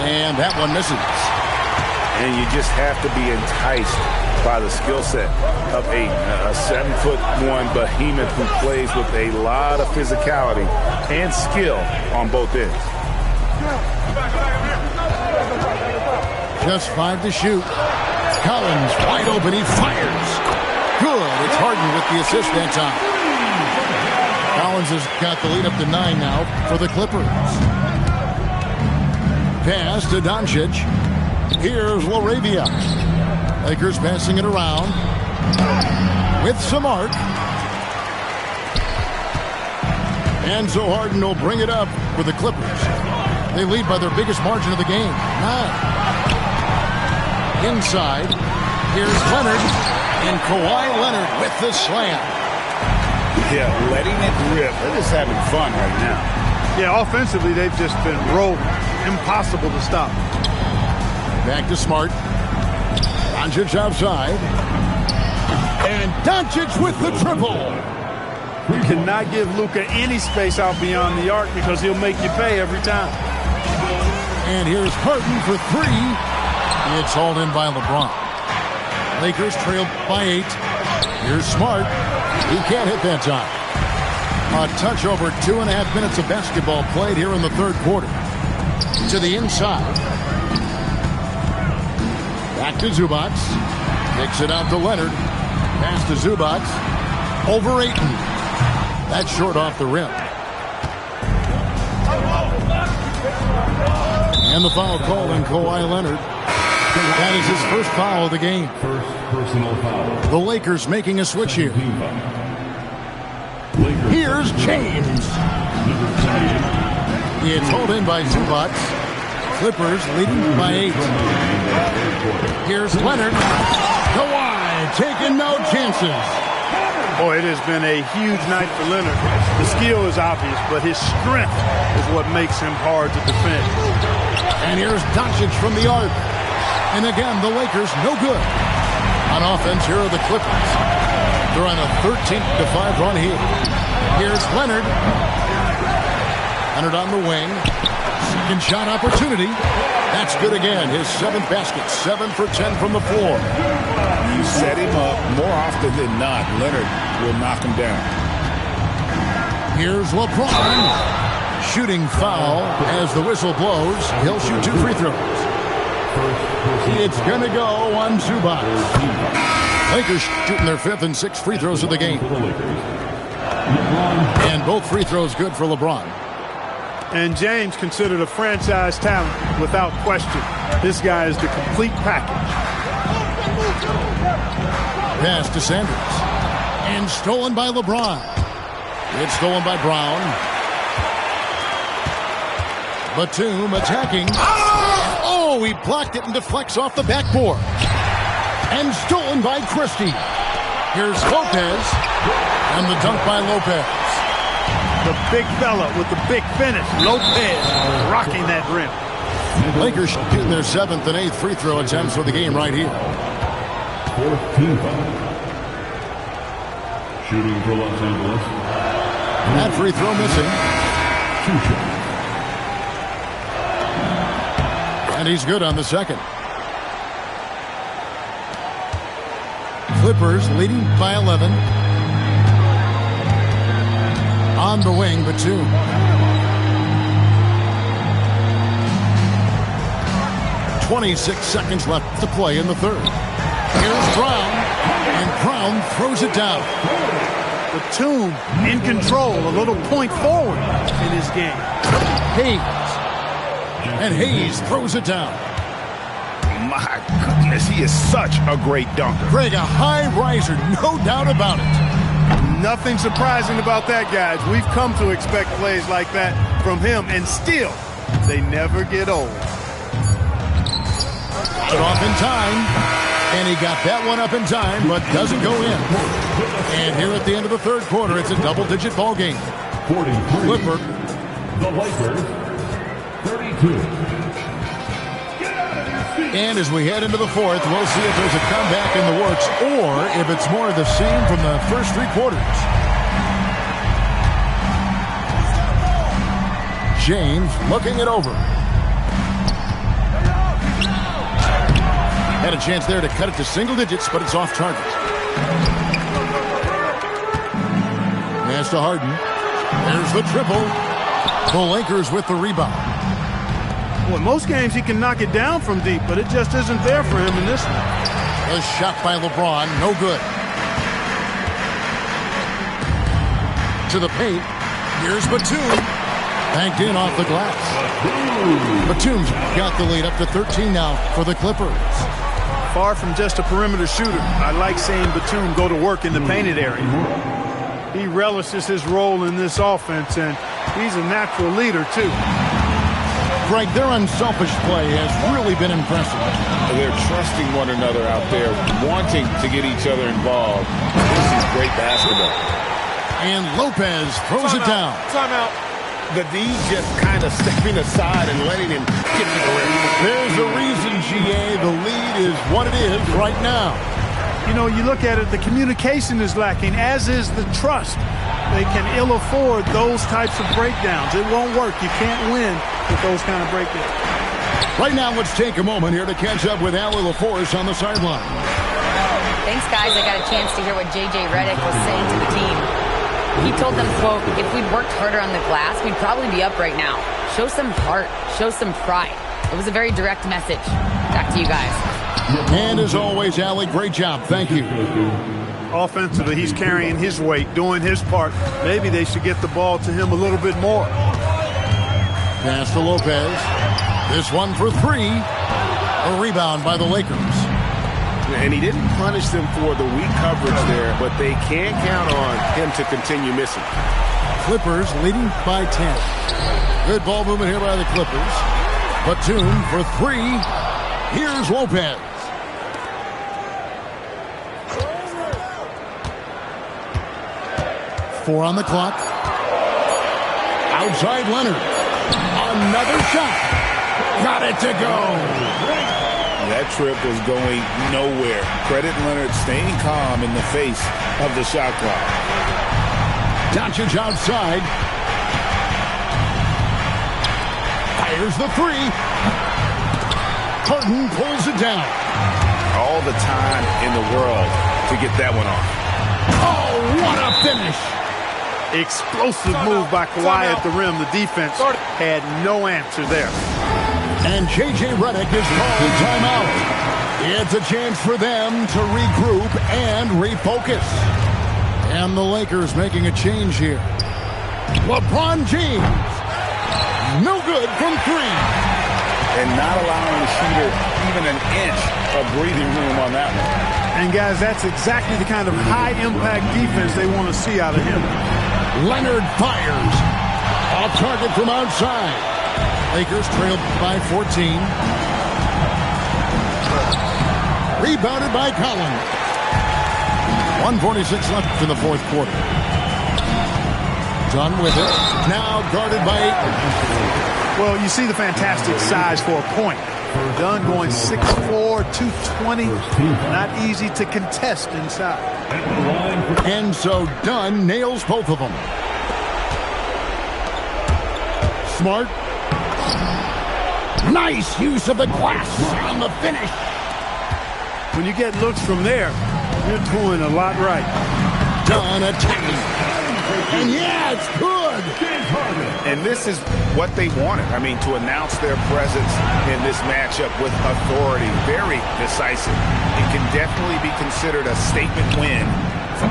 And that one misses. And you just have to be enticed by the skill set of a 7'1" behemoth who plays with a lot of physicality and skill on both ends. Just 5 to shoot. Collins wide open. He fires. Good. It's Harden with the assist that time. Collins has got the lead up to 9 now for the Clippers. Pass to Doncic. Here's LaRavia. Lakers passing it around with some arc. And so Harden will bring it up for the Clippers. They lead by their biggest margin of the game, 9. Inside, here's Leonard, and Kawhi Leonard with the slam. Yeah, letting it rip. They're just having fun right now. Yeah, offensively, they've just been rolling. Impossible to stop. Back to Smart. Doncic outside. And Doncic with the triple. You cannot give Luka any space out beyond the arc because he'll make you pay every time. And here's Harden for 3. It's hauled in by LeBron. Lakers trail by 8. Here's Smart. He can't hit that time. A touch over 2.5 minutes of basketball played here in the third quarter. To the inside. Back to Zubac. Kicks it out to Leonard. Pass to Zubac. Over Ayton. That's short off the rim. And the foul called on Kawhi Leonard. That is his first foul of the game. First personal foul. The Lakers making a switch here. Here's James. It's hauled in by Zubac. Clippers leading by 8. Here's Leonard. Kawhi taking no chances. Boy, it has been a huge night for Leonard. The skill is obvious, but his strength is what makes him hard to defend. And here's Doncic from the arc. And again, the Lakers no good. On offense, here are the Clippers. They're on a 13-5 run here. Here's Leonard. Leonard on the wing. Second shot opportunity. That's good again. His 7th basket. 7 for 10 from the floor. You set him up more often than not. Leonard will knock him down. Here's LeBron. Shooting foul as the whistle blows. He'll shoot 2 free throws. It's going to go on Zubac. Lakers shooting their 5th and 6th free throws of the game. And both free throws good for LeBron. And James considered a franchise talent without question. This guy is the complete package. Pass to Sanders. And stolen by LeBron. It's stolen by Brown. Batum attacking. Oh, he blocked it and deflects off the backboard. And stolen by Christie. Here's Lopez. And the dunk by Lopez. The big fella with the big finish. Lopez rocking that rim. Lakers shooting their 7th and 8th free throw attempts for the game right here. 14 foul. Shooting for Los Angeles. That free throw missing. 2 shots. And he's good on the second. Clippers leading by 11. On the wing, Batum. .26 seconds left to play in the third. Here's Brown. And Brown throws it down. Batum in control, a little point forward in his game. Hayes. And Hayes throws it down. My goodness, he is such a great dunker. Greg, a high riser, no doubt about it. Nothing surprising about that, guys. We've come to expect plays like that from him, and still, they never get old. Got it off in time, and he got that one up in time, but doesn't go in. And here at the end of the third quarter, it's a double-digit ball game. 43. Clipper. The Lakers, 32. And as we head into the fourth, we'll see if there's a comeback in the works or if it's more of the same from the first 3 quarters. James looking it over. Had a chance there to cut it to single digits, but it's off target. Pass to Harden. There's the triple. The Lakers with the rebound. Well, in most games he can knock it down from deep, but it just isn't there for him in this one. A shot by LeBron, no good. To the paint. Here's Batum. Banked in off the glass. Batum's got the lead up to 13 now for the Clippers. Far from just a perimeter shooter, I like seeing Batum go to work in the painted area. He relishes his role in this offense, and he's a natural leader, too. Greg, their unselfish play has really been impressive. They're trusting one another out there, wanting to get each other involved. This is great basketball. And Lopez throws it down. Timeout. The D just kind of stepping aside and letting him get to the rim. There's a reason, GA. The lead is what it is right now. You know, you look at it, the communication is lacking, as is the trust. They can ill afford those types of breakdowns. It won't work. You can't win with those kind of breakdowns. Right now, let's take a moment here to catch up with Allie LaForce on the sideline. Thanks, guys. I got a chance to hear what J.J. Redick was saying to the team. He told them, quote, if we'd worked harder on the glass, we'd probably be up right now. Show some heart. Show some pride. It was a very direct message. Back to you guys. And as always, Allie, great job. Thank you. Offensively, he's carrying his weight, doing his part. Maybe they should get the ball to him a little bit more. Pass to Lopez. This one for 3. A rebound by the Lakers. And he didn't punish them for the weak coverage there, but they can't count on him to continue missing. Clippers leading by 10. Good ball movement here by the Clippers. Batum for 3. Here's Lopez. Four on the clock. Outside Leonard. Another shot. Got it to go. That trip was going nowhere. Credit Leonard staying calm in the face of the shot clock. Doncic outside. Fires the three. Harden pulls it down. All the time in the world to get that one off. Oh, what a finish. Explosive move by Kawhi at the rim. The defense had no answer there. And J.J. Redick is called timeout. It's a chance for them to regroup and refocus. And the Lakers making a change here. LeBron James. No good from three. And not allowing the shooter even an inch of breathing room on that one. And guys, that's exactly the kind of high-impact defense they want to see out of him. Leonard fires. Off target from outside. Lakers trailed by 14. Rebounded by Collins. 1:46 left in the fourth quarter. Done with it. Now guarded by Ayton. Well, you see the fantastic size for a point. Dunn going 6'4", 220. Not easy to contest inside. And so Dunn nails both of them. Smart. Nice use of the glass on the finish. When you get looks from there, you're doing a lot right. Dunn attacking. And yeah, it's good. And this is what they wanted. I mean, to announce their presence in this matchup with authority. Very decisive. It can definitely be considered a statement win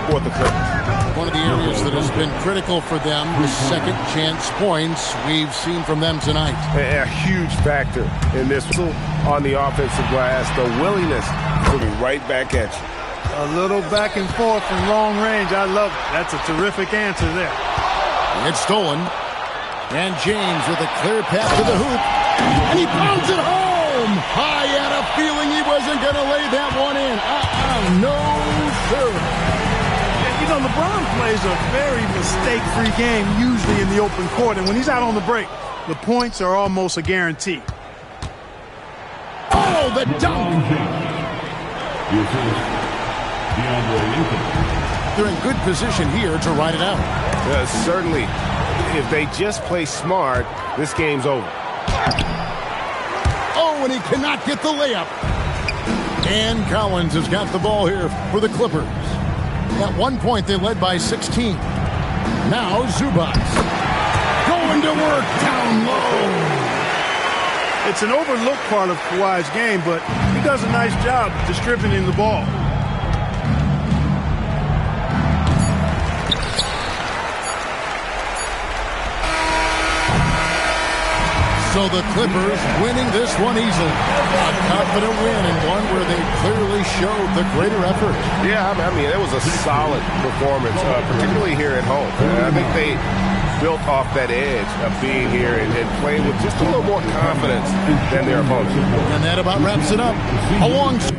for the Clippers. One of the areas that has been critical for them, the second chance points we've seen from them tonight. A huge factor in this on the offensive glass, the willingness to be right back at you. A little back and forth from long range. I love it. That's a terrific answer there. It's stolen. And James with a clear path to the hoop. And he pounds it home. I had a feeling he wasn't going to lay that one in. No, sir. You know, LeBron plays a very mistake-free game, usually in the open court. And when he's out on the break, the points are almost a guarantee. Oh, the dunk. They're in good position here to ride it out. Certainly, if they just play smart, this game's over. Oh, and he cannot get the layup. And Collins has got the ball here for the Clippers. At one point, they led by 16. Now, Zubac. Going to work down low. It's an overlooked part of Kawhi's game, but he does a nice job distributing the ball. So the Clippers winning this one easily. A confident win and one where they clearly showed the greater effort. Yeah, I mean, it was a solid performance, particularly here at home. I think they built off that edge of being here and playing with just a little more confidence than their opponents. And that about wraps it up. Along. It's